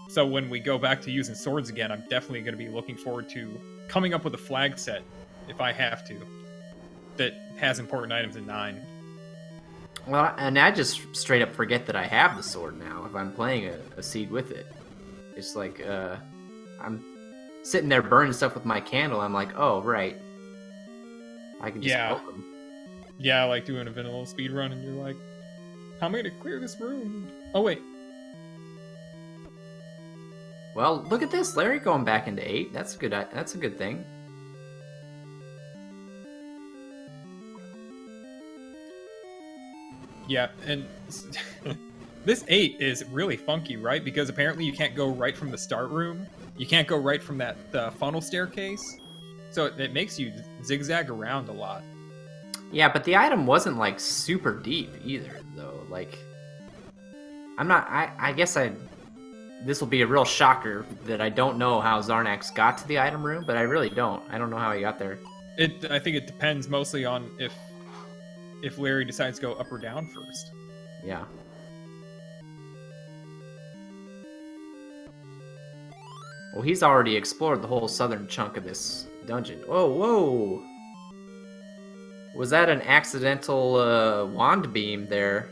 Speaker 1: So when we go back to using swords again, I'm definitely going to be looking forward to coming up with a flag set, if I have to, that has important items in 9.
Speaker 2: Well, and I just straight up forget that I have the sword now if I'm playing a seed with it. It's like, I'm sitting there burning stuff with my candle. I'm like, oh, right. I can just poke them.
Speaker 1: Yeah, like doing a vanilla speed run, and you're like, how am I going to clear this room? Oh, wait.
Speaker 2: Well, look at this. Larry going back into 8. That's good. That's a good thing.
Speaker 1: Yeah, and this 8 is really funky, right? Because apparently you can't go right from the start room. You can't go right from that funnel staircase. So it makes you zigzag around a lot.
Speaker 2: Yeah, but the item wasn't like super deep either, though. Like, I'm not. I guess this will be a real shocker that I don't know how Xarnax got to the item room, but I really don't. I don't know how he got there.
Speaker 1: I think it depends mostly on if Larry decides to go up or down first.
Speaker 2: Yeah. Well, he's already explored the whole southern chunk of this dungeon. Whoa, whoa! Was that an accidental wand beam there?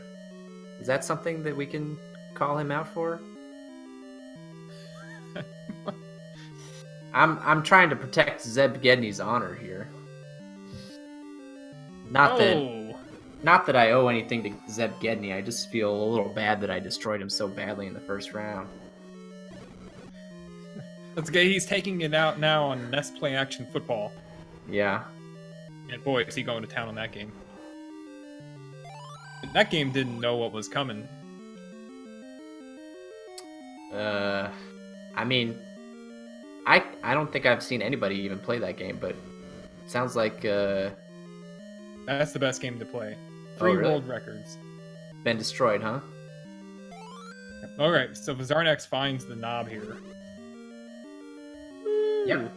Speaker 2: Is that something that we can call him out for? I'm trying to protect Zeb Gedney's honor here. Not that I owe anything to Zeb Gedney. I just feel a little bad that I destroyed him so badly in the first round.
Speaker 1: That's okay. He's taking it out now on Nest Play Action Football.
Speaker 2: Yeah.
Speaker 1: And boy, is he going to town on that game. That game didn't know what was coming.
Speaker 2: I mean, I don't think I've seen anybody even play that game, but it sounds like
Speaker 1: that's the best game to play. 3
Speaker 2: really?
Speaker 1: world records.
Speaker 2: Been destroyed, huh?
Speaker 1: Alright, so Xarnax finds the knob here.
Speaker 2: Yep.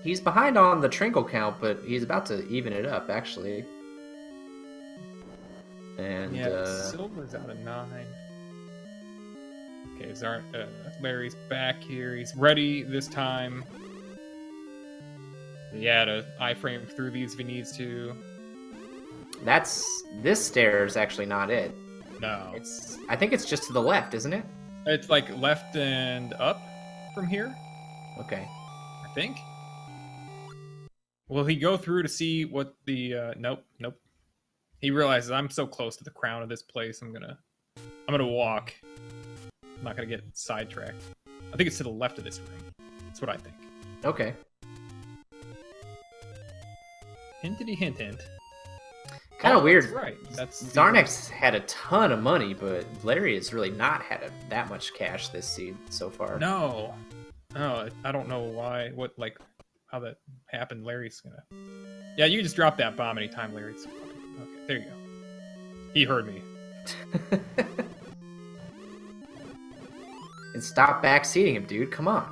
Speaker 2: He's behind on the Trinkle count, but he's about to even it up, actually. And
Speaker 1: yeah, Silver's out of 9. Okay, Larry's back here. He's ready this time. Yeah, to iframe through these if he needs to.
Speaker 2: This stair is actually not it.
Speaker 1: No.
Speaker 2: I think it's just to the left, isn't it?
Speaker 1: It's like left and up from here.
Speaker 2: Okay.
Speaker 1: I think. Will he go through to see what the nope. He realizes I'm so close to the crown of this place. I'm gonna walk. I'm not gonna get sidetracked. I think it's to the left of this room. That's what I think.
Speaker 2: Okay.
Speaker 1: Hintity hint hint.
Speaker 2: Kind of weird.
Speaker 1: That's right. That's
Speaker 2: Xarnax had a ton of money, but Larry has really not had that much cash this seed so far.
Speaker 1: No. Oh, I don't know why. How that happened. Larry's gonna. Yeah, you just drop that bomb anytime, Larry's. Okay, there you go. He heard me.
Speaker 2: And stop backseating him, dude. Come on.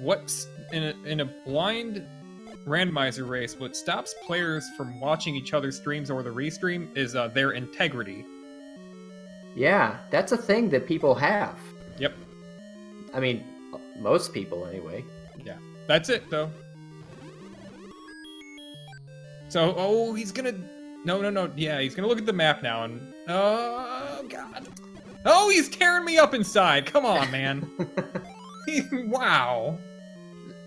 Speaker 1: What's in a blind randomizer race? What stops players from watching each other's streams or the restream is their integrity.
Speaker 2: Yeah, that's a thing that people have.
Speaker 1: Yep.
Speaker 2: I mean, most people anyway.
Speaker 1: Yeah, that's it though. So, oh, he's gonna. No. Yeah, he's gonna look at the map now and. Oh God. Oh, he's tearing me up inside. Come on, man. Wow.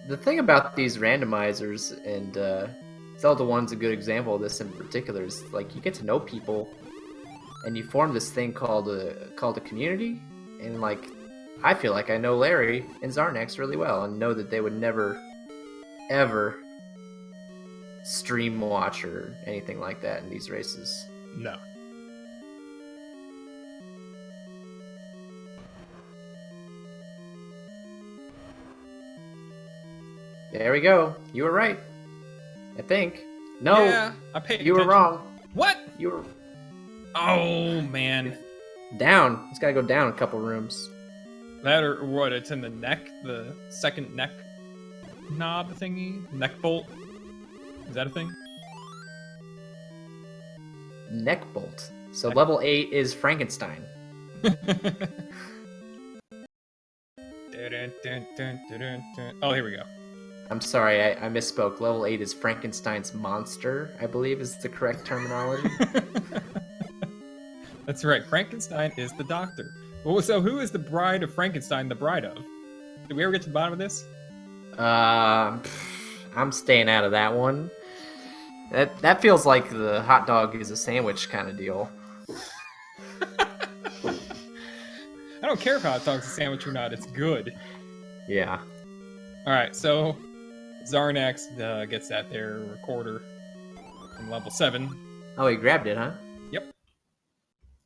Speaker 2: The thing about these randomizers, and Zelda 1's a good example of this in particular, is like you get to know people, and you form this thing called a community, and like I feel like I know Larry and Xarnax really well, and know that they would never, ever stream watch or anything like that in these races.
Speaker 1: No.
Speaker 2: There we go. You were right. I think. No.
Speaker 1: Yeah, I paid
Speaker 2: You were
Speaker 1: attention.
Speaker 2: wrong.
Speaker 1: What?
Speaker 2: You were
Speaker 1: Oh man.
Speaker 2: down. He's got to go down a couple rooms.
Speaker 1: That or what? It's in the neck, the second neck knob thingy, neck bolt. Is that a thing?
Speaker 2: Neck bolt. So level 8 is Frankenstein.
Speaker 1: Oh, here we go.
Speaker 2: I'm sorry, I misspoke. Level 8 is Frankenstein's monster, I believe is the correct terminology.
Speaker 1: That's right. Frankenstein is the doctor. Well, so who is the bride of Frankenstein the bride of? Did we ever get to the bottom of this?
Speaker 2: I'm staying out of that one. That feels like the hot dog is a sandwich kind of deal.
Speaker 1: I don't care if hot dog's a sandwich or not. It's good.
Speaker 2: Yeah.
Speaker 1: All right, so Xarnax gets that there recorder from level 7.
Speaker 2: Oh, he grabbed it, huh?
Speaker 1: Yep.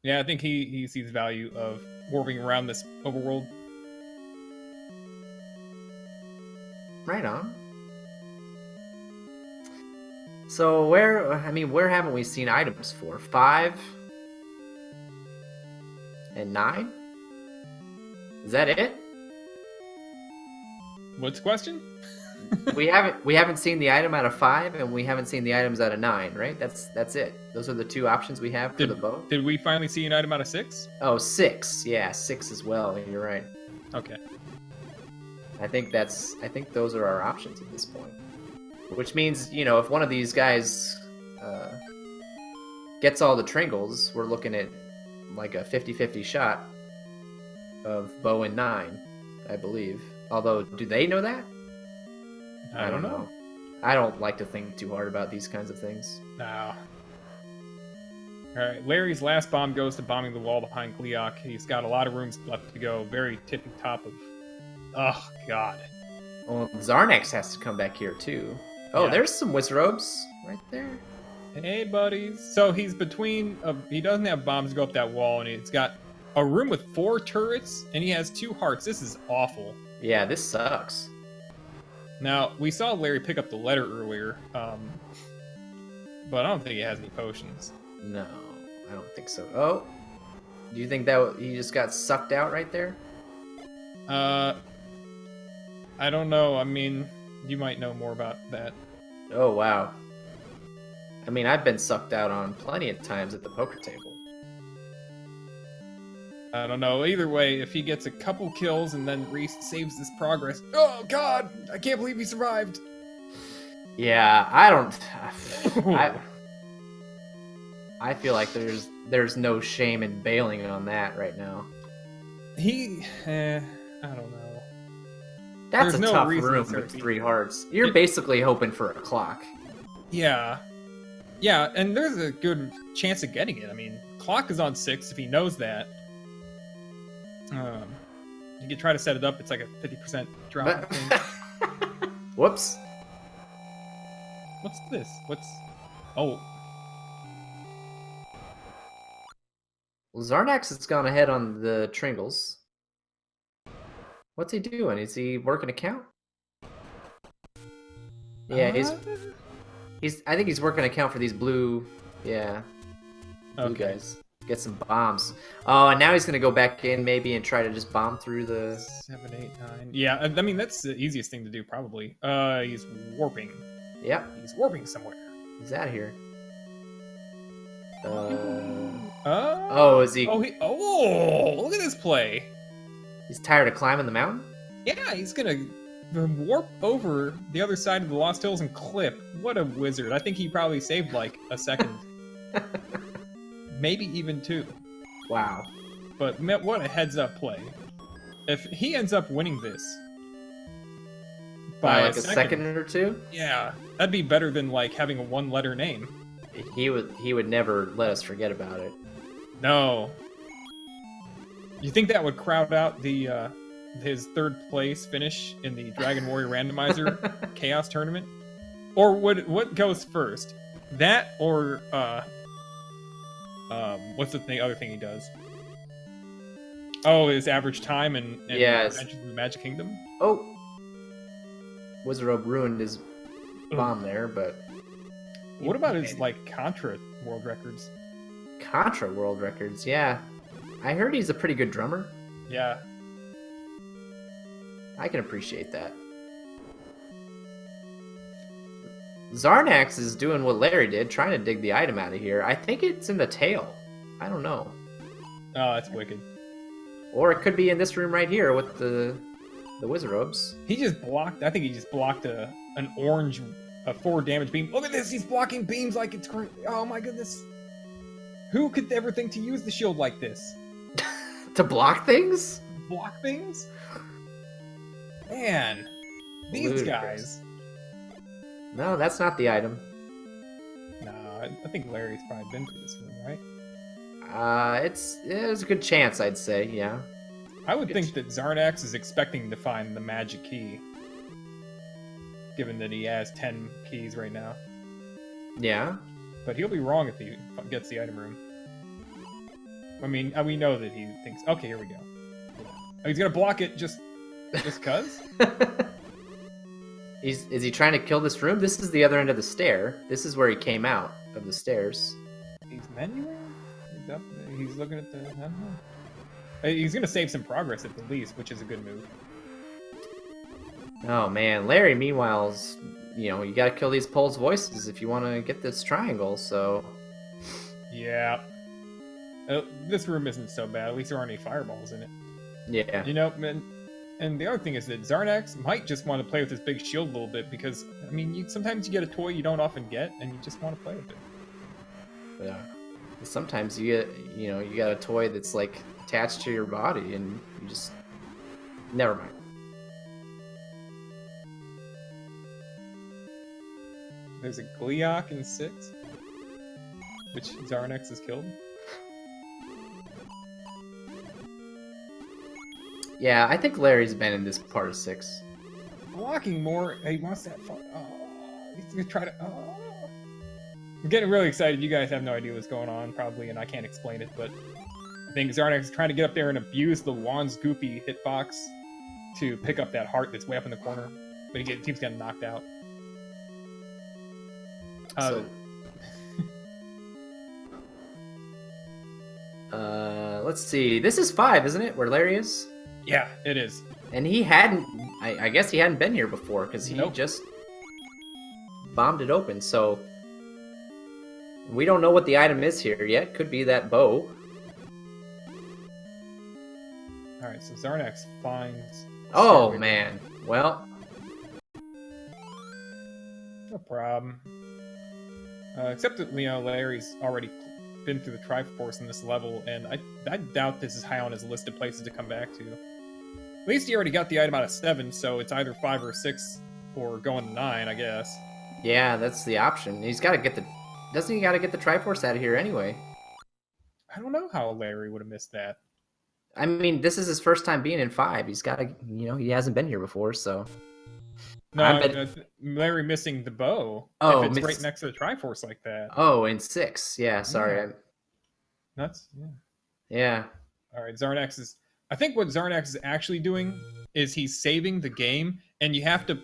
Speaker 1: Yeah, I think he sees value of warping around this overworld.
Speaker 2: Right on. So where haven't we seen items for? 5 and 9? Is that it?
Speaker 1: What's the question?
Speaker 2: we haven't seen the item out of 5, and we haven't seen the items out of 9, right? That's it. Those are the 2 options we have for the bow.
Speaker 1: Did we finally see an item out of 6?
Speaker 2: Oh, 6. Yeah, 6 as well. You're right.
Speaker 1: Okay.
Speaker 2: I think those are our options at this point. Which means, you know, if one of these guys gets all the Tringles, we're looking at like a 50-50 shot of bow and 9, I believe. Although, do they know that?
Speaker 1: I don't know.
Speaker 2: I don't like to think too hard about these kinds of things.
Speaker 1: No. Alright, Larry's last bomb goes to bombing the wall behind Gleok. He's got a lot of rooms left to go. Very tippy top of... Oh, God.
Speaker 2: Well, Xarnax has to come back here, too. Oh,
Speaker 1: Yeah.
Speaker 2: There's some Wizrobes right there.
Speaker 1: Hey, buddies. So he's between... he doesn't have bombs to go up that wall, and he's got a room with 4 turrets, and he has 2 hearts. This is awful.
Speaker 2: Yeah, this sucks.
Speaker 1: Now, we saw Larry pick up the letter earlier, but I don't think he has any potions.
Speaker 2: No, I don't think so. Oh, do you think that he just got sucked out right there?
Speaker 1: I don't know. I mean, you might know more about that.
Speaker 2: Oh, wow. I mean, I've been sucked out on plenty of times at the poker table.
Speaker 1: I don't know. Either way, if he gets a couple kills and then Reese saves this progress... Oh, God! I can't believe he survived!
Speaker 2: Yeah, I feel like there's no shame in bailing on that right now.
Speaker 1: I don't know.
Speaker 2: That's
Speaker 1: There's
Speaker 2: a
Speaker 1: no
Speaker 2: tough
Speaker 1: reason
Speaker 2: room
Speaker 1: to
Speaker 2: with
Speaker 1: start
Speaker 2: 3 hearts. You're basically hoping for a clock.
Speaker 1: Yeah. Yeah, and there's a good chance of getting it. I mean, clock is on 6 if he knows that. You could try to set it up. It's like a 50% drop.
Speaker 2: Whoops.
Speaker 1: What's this? Oh.
Speaker 2: Well, Xarnax has gone ahead on the Tringles. What's he doing? Is he working a count? Yeah, I think he's working a count for these blue. Yeah. Blue guys. Get some bombs. Oh, and now he's gonna go back in maybe and try to just bomb through the
Speaker 1: 7, 8, 9. Yeah, I mean that's the easiest thing to do probably. He's warping.
Speaker 2: Yep.
Speaker 1: He's warping somewhere.
Speaker 2: He's out of here. Is he?
Speaker 1: Oh, look at this play.
Speaker 2: He's tired of climbing the mountain?
Speaker 1: Yeah, he's gonna warp over the other side of the Lost Hills and clip. What a wizard. I think he probably saved like a second. Maybe even 2.
Speaker 2: Wow.
Speaker 1: But what a heads-up play. If he ends up winning this
Speaker 2: by like a second or 2?
Speaker 1: Yeah, that'd be better than like having a 1-letter name.
Speaker 2: He would never let us forget about it.
Speaker 1: No. You think that would crowd out the his 3rd place finish in the Dragon Warrior Randomizer Chaos Tournament? Or what goes first? That or what's the other thing he does? Oh, his average time and
Speaker 2: yes.
Speaker 1: Adventures in the Magic Kingdom?
Speaker 2: Oh. Wizard ruined his bomb there, but...
Speaker 1: What about his, like, Contra world records?
Speaker 2: Contra world records, yeah. I heard he's a pretty good drummer.
Speaker 1: Yeah.
Speaker 2: I can appreciate that. Xarnax is doing what Larry did, trying to dig the item out of here. I think it's in the tail. I don't know.
Speaker 1: Oh, that's wicked.
Speaker 2: Or it could be in this room right here with the wizard robes.
Speaker 1: He just blocked. I think he just blocked an orange, a 4 damage beam. Look at this. He's blocking beams like it's current. Oh my goodness. Who could ever think to use the shield like this?
Speaker 2: To block things?
Speaker 1: Block things? Man, these
Speaker 2: Ludicrous.
Speaker 1: guys.
Speaker 2: No, that's not the item.
Speaker 1: Nah, I think Larry's probably been through this room, right?
Speaker 2: There's a good chance, I'd say, yeah.
Speaker 1: I would think that Xarnax is expecting to find the magic key, given that he has 10 keys right now.
Speaker 2: Yeah.
Speaker 1: But he'll be wrong if he gets the item room. I mean, we know that he thinks, okay, here we go. Oh, he's gonna block it just cuz?
Speaker 2: Is he trying to kill this room? This is the other end of the stair. This is where he came out of the stairs.
Speaker 1: He's menuing? He's up. He's looking at the. I don't know. He's gonna save some progress at the least, which is a good move.
Speaker 2: Oh man, Larry. Meanwhile, is, you got to kill these Poles' voices if you want to get this triangle. So.
Speaker 1: Yeah. This room isn't so bad. At least there aren't any fireballs in it.
Speaker 2: Yeah.
Speaker 1: And the other thing is that Xarnax might just want to play with his big shield a little bit because I mean, sometimes you get a toy you don't often get, and you just want to play with it.
Speaker 2: Yeah. Sometimes you got a toy that's like attached to your body, and you just never mind.
Speaker 1: There's a Gleeok in 6, which Xarnax has killed.
Speaker 2: Yeah, I think Larry's been in this part of 6.
Speaker 1: Blocking more. He wants that fun. Oh, he's gonna try to. Oh. I'm getting really excited. You guys have no idea what's going on, probably, and I can't explain it, but I think Xarnax is trying to get up there and abuse the Juan's goopy hitbox to pick up that heart that's way up in the corner, but he keeps getting knocked out.
Speaker 2: Let's see. This is 5, isn't it? Where Larry is?
Speaker 1: Yeah, it is.
Speaker 2: And he hadn't. I guess he hadn't been here before because he just bombed it open. So we don't know what the item is here yet. Could be that bow.
Speaker 1: All right, so Xarnax finds.
Speaker 2: Oh man. Well.
Speaker 1: No problem. Except that Larry's already been through the Triforce in this level, and I doubt this is high on his list of places to come back to. At least he already got the item out of 7, so it's either 5 or 6, or going to 9, I guess.
Speaker 2: Yeah, that's the option. He's got to get the. Doesn't he got to get the Triforce out of here anyway?
Speaker 1: I don't know how Larry would have missed that.
Speaker 2: I mean, this is his first time being in 5. He's got to. He hasn't been here before, so.
Speaker 1: No, Larry missing the bow.
Speaker 2: Oh,
Speaker 1: if it's right next to the Triforce like that.
Speaker 2: Oh, in 6. Yeah, sorry.
Speaker 1: Yeah. That's
Speaker 2: Yeah.
Speaker 1: All right, Xarnax is. I think what Xarnax is actually doing is he's saving the game, and you have to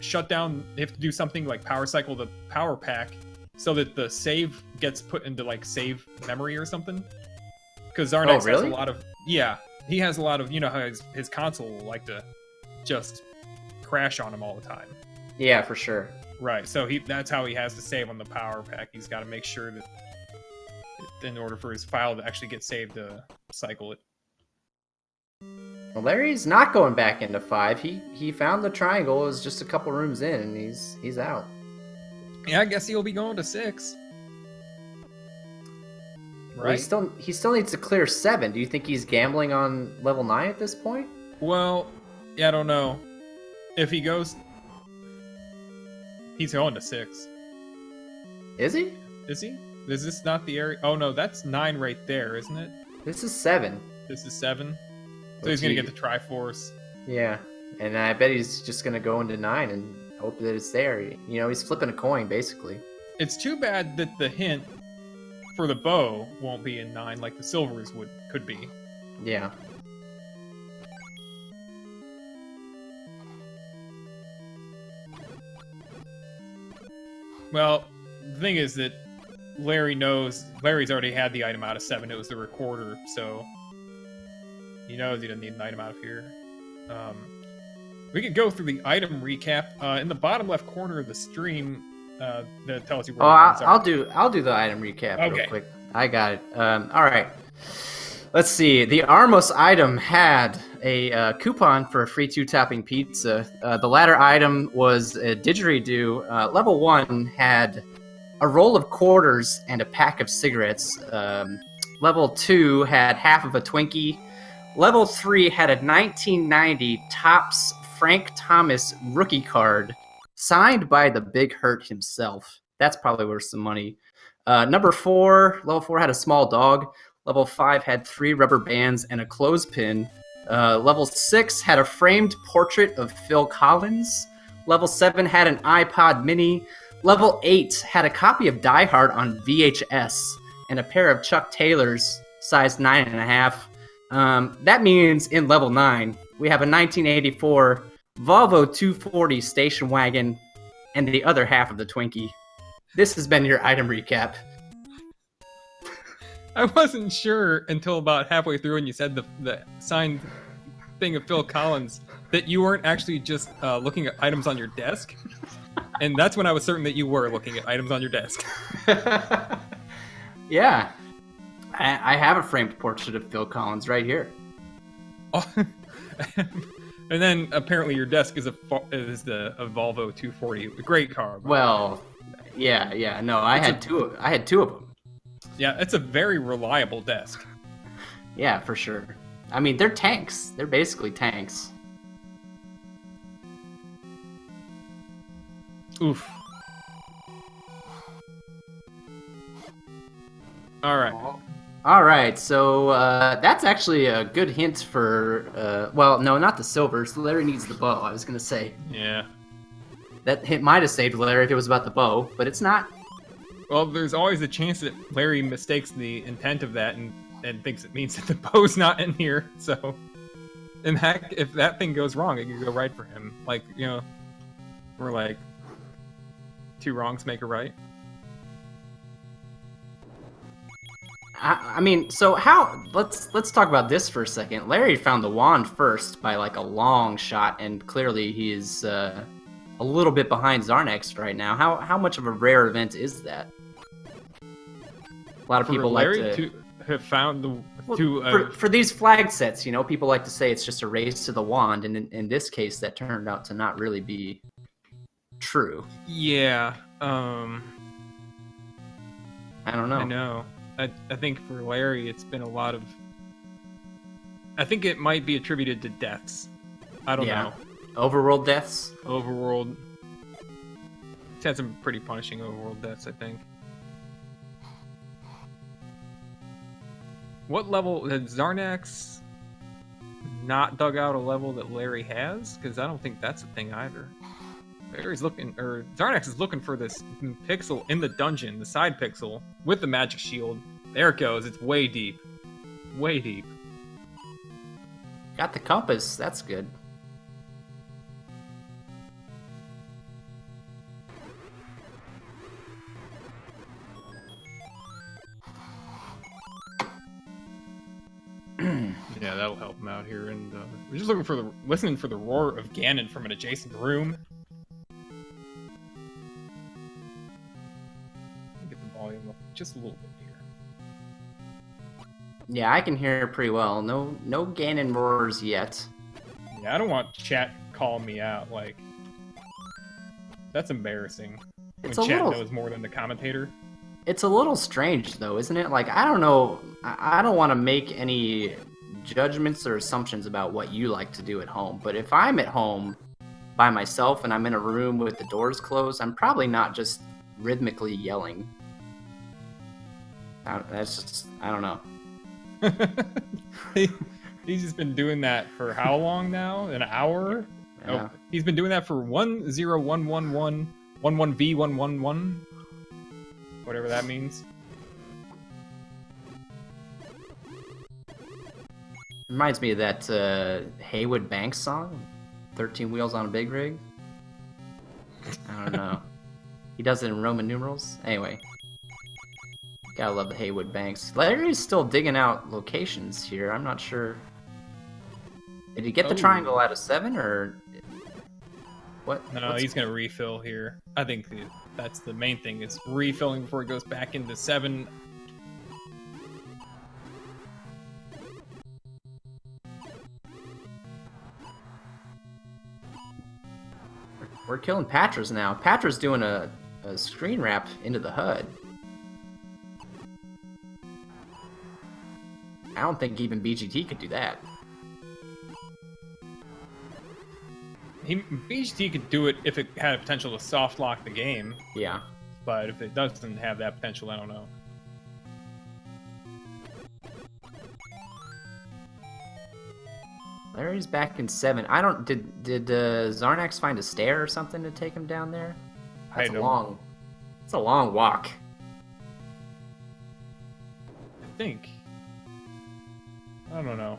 Speaker 1: shut down. You have to do something like power cycle the power pack, so that the save gets put into save memory or something. Because Xarnax has a lot of he has a lot of how his console will like to just crash on him all the time.
Speaker 2: Yeah, for sure.
Speaker 1: Right, so that's how he has to save on the power pack. He's got to make sure that in order for his file to actually get saved to cycle it.
Speaker 2: Well, Larry's not going back into 5. He found the triangle. It was just a couple rooms in, and he's out.
Speaker 1: Yeah, I guess he'll be going to 6.
Speaker 2: Right. Well, he still needs to clear 7. Do you think he's gambling on level 9 at this point?
Speaker 1: Well, yeah, I don't know. If he goes, he's going to 6.
Speaker 2: Is he?
Speaker 1: Is he? Is this not the area? Oh no, that's 9 right there, isn't it?
Speaker 2: This is 7.
Speaker 1: This is 7. So he's gonna get the Triforce.
Speaker 2: Yeah, and I bet he's just gonna go into 9 and hope that it's there. He's flipping a coin basically.
Speaker 1: It's too bad that the hint for the bow won't be in 9 like the silvers could be.
Speaker 2: Yeah.
Speaker 1: Well, the thing is that Larry's already had the item out of 7. It was the recorder, so he knows he doesn't need an item out of here. We could go through the item recap. In the bottom left corner of the stream, that tells you where
Speaker 2: I'll do the item recap real
Speaker 1: okay.
Speaker 2: quick. I got it. All right. Let's see. The Armos item had a coupon for a free 2-topping pizza. The latter item was a didgeridoo. Level 1 had a roll of quarters and a pack of cigarettes. Level 2 had half of a Twinkie. Level 3 had a 1990 Topps Frank Thomas rookie card signed by the Big Hurt himself. That's probably worth some money. Level 4 had a small dog. Level 5 had 3 rubber bands and a clothespin. Level 6 had a framed portrait of Phil Collins. Level 7 had an iPod mini. Level 8 had a copy of Die Hard on VHS and a pair of Chuck Taylors, size 9.5. That means in level 9, we have a 1984 Volvo 240 station wagon and the other half of the Twinkie. This has been your item recap.
Speaker 1: I wasn't sure until about halfway through when you said the signed thing of Phil Collins that you weren't actually just looking at items on your desk. And that's when I was certain that you were looking at items on your desk.
Speaker 2: Yeah. I have a framed portrait of Phil Collins right here.
Speaker 1: Oh. And then apparently your desk is a Volvo 240, a great car.
Speaker 2: Well, yeah. No, I had two of them.
Speaker 1: Yeah, it's a very reliable desk.
Speaker 2: Yeah, for sure. I mean, they're tanks. They're basically tanks.
Speaker 1: Oof. All right,
Speaker 2: so that's actually a good hint for, well, no, not the silver. So Larry needs the bow, I was going to say.
Speaker 1: Yeah.
Speaker 2: That hint might have saved Larry if it was about the bow, but it's not.
Speaker 1: Well, there's always a chance that Larry mistakes the intent of that and thinks it means that the bow's not in here. So, and heck, if that thing goes wrong, it can go right for him. Like, you know, we're like, 2 wrongs make a right.
Speaker 2: I mean, so how? Let's talk about this for a second. Larry found the wand first by like a long shot, and clearly he is a little bit behind Xarnax right now. How much of a rare event is that? A lot of people like to
Speaker 1: have found
Speaker 2: for these flag sets. You know, people like to say it's just a race to the wand, and in this case, that turned out to not really be true.
Speaker 1: Yeah.
Speaker 2: I don't know.
Speaker 1: I know. I think for Larry, it's been a lot of. I think it might be attributed to deaths. I don't know.
Speaker 2: Overworld deaths.
Speaker 1: Overworld. It's had some pretty punishing overworld deaths, I think. What level had Xarnax not dug out a level that Larry has? Because I don't think that's a thing either. Xarnax is looking for this pixel in the dungeon, the side pixel, with the magic shield. There it goes. It's way deep. Way deep.
Speaker 2: Got the compass. That's good.
Speaker 1: Yeah, that'll help him out here. And we're just listening for the roar of Ganon from an adjacent room. Get the volume up just a little bit here.
Speaker 2: Yeah, I can hear it pretty well. No Ganon roars yet.
Speaker 1: Yeah, I don't want chat calling me out. Like, that's embarrassing. When chat knows more than the commentator.
Speaker 2: It's a little strange, though, isn't it? Like, I don't know. I don't want to make any judgments or assumptions about what you like to do at home. But if I'm at home by myself and I'm in a room with the doors closed, I'm probably not just rhythmically yelling. That's just, I don't know.
Speaker 1: He's just been doing that for how long now? An hour?
Speaker 2: Yeah.
Speaker 1: Oh, he's been doing that for 1011111V111. Whatever that means.
Speaker 2: Reminds me of that Haywood Banks song, 13 Wheels on a Big Rig. I don't know. He does it in Roman numerals. Anyway. Gotta love the Haywood Banks. Larry's still digging out locations here. I'm not sure. Did he get the triangle out of 7 or what?
Speaker 1: No, he's gonna refill here. I think that's the main thing. It's refilling before it goes back into 7.
Speaker 2: We're killing Patras now. Patra's doing a screen wrap into the HUD. I don't think even BGT could do that.
Speaker 1: BGT could do it if it had a potential to soft lock the game.
Speaker 2: Yeah.
Speaker 1: But if it doesn't have that potential, I don't know.
Speaker 2: Larry's back in 7. I don't. Did Xarnax find a stair or something to take him down there? That's a long. It's a long walk.
Speaker 1: I think. I don't know.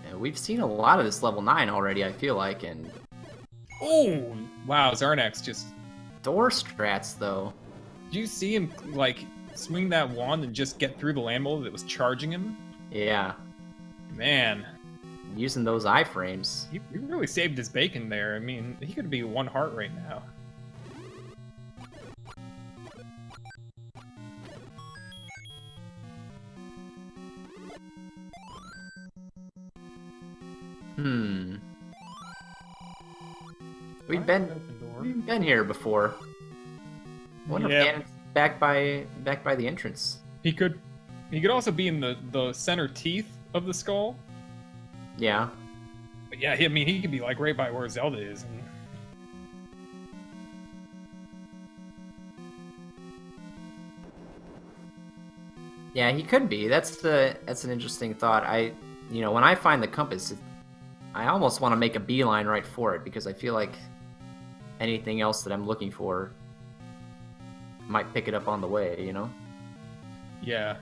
Speaker 2: Yeah, we've seen a lot of this level 9 already, I feel like, and.
Speaker 1: Oh wow, Xarnax just
Speaker 2: door strats though.
Speaker 1: Did you see him like swing that wand and just get through the land mold that was charging him?
Speaker 2: Yeah.
Speaker 1: Man.
Speaker 2: Using those iframes.
Speaker 1: He really saved his bacon there. I mean, he could be 1 heart right now.
Speaker 2: We've been here before. I wonder if Ganon's back by the entrance.
Speaker 1: He could also be in the center teeth of the skull.
Speaker 2: Yeah.
Speaker 1: But yeah, I mean, he could be like right by where Zelda is. And...
Speaker 2: Yeah, he could be. That's an interesting thought. When I find the compass, I almost want to make a beeline right for it because I feel like anything else that I'm looking for might pick it up on the way, you know?
Speaker 1: Yeah.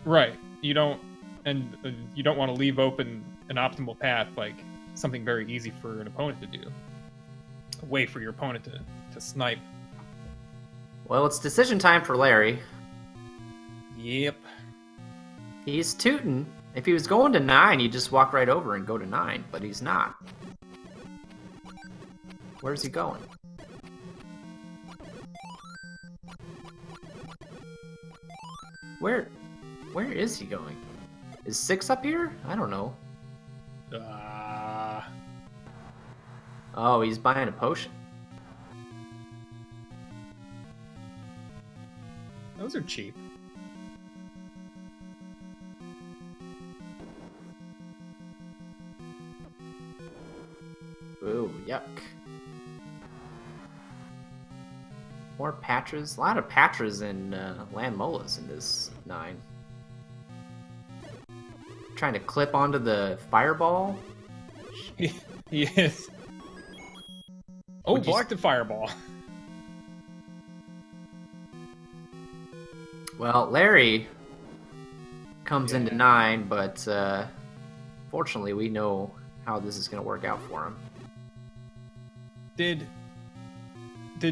Speaker 1: Right. You don't want to leave open an optimal path, like something very easy for an opponent to do. A way for your opponent to snipe.
Speaker 2: Well, it's decision time for Larry.
Speaker 1: Yep.
Speaker 2: He's tootin'. If he was going to 9, he'd just walk right over and go to 9, but he's not. Where's he going? Where is he going? Is 6 up here? I don't know. Oh, he's buying a potion.
Speaker 1: Those are cheap.
Speaker 2: Ooh, yuck. More Patras. A lot of Patras and land molas in this 9. Trying to clip onto the fireball.
Speaker 1: He is. Oh, block the fireball.
Speaker 2: Well, Larry comes into 9, but fortunately we know how this is going to work out for him.
Speaker 1: Did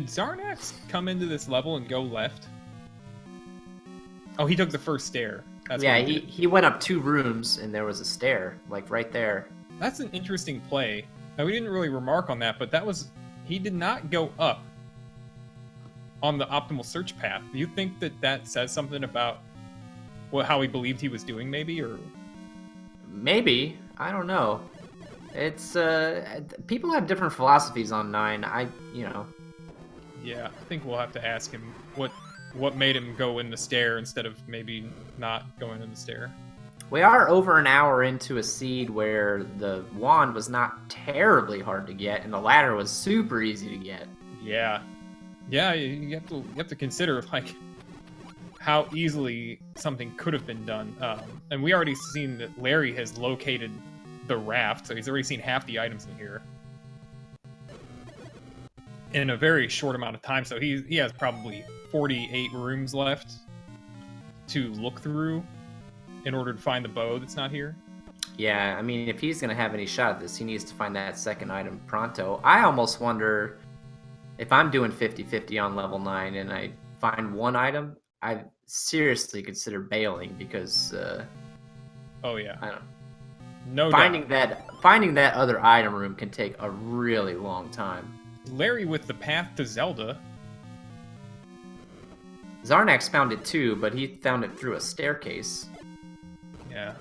Speaker 1: Xarnax come into this level and go left? Oh, he took the first stair. That's
Speaker 2: yeah, he went up 2 rooms and there was a stair, like right there.
Speaker 1: That's an interesting play. Now, we didn't really remark on that, but he did not go up on the optimal search path. Do you think that says something about how he believed he was doing, maybe, or? Maybe.
Speaker 2: I don't know. It's people have different philosophies on 9.
Speaker 1: Yeah, I think we'll have to ask him what made him go in the stair instead of maybe not going in the stair.
Speaker 2: We are over an hour into a seed where the wand was not terribly hard to get, and the ladder was super easy to get.
Speaker 1: Yeah, you have to consider like how easily something could have been done. And we already seen that Larry has located the raft, so he's already seen half the items in here in a very short amount of time. So he has probably 48 rooms left to look through in order to find the bow that's not here.
Speaker 2: Yeah, I mean, if he's gonna have any shot at this, he needs to find that second item pronto. I almost wonder if I'm doing 50-50 on level 9 and I find one item, I seriously consider bailing because
Speaker 1: oh yeah,
Speaker 2: I don't know.
Speaker 1: No
Speaker 2: finding
Speaker 1: doubt.
Speaker 2: finding that other item room can take a really long time.
Speaker 1: Larry with the path to Zelda.
Speaker 2: Xarnax found it too, but he found it through a staircase.
Speaker 1: Yeah.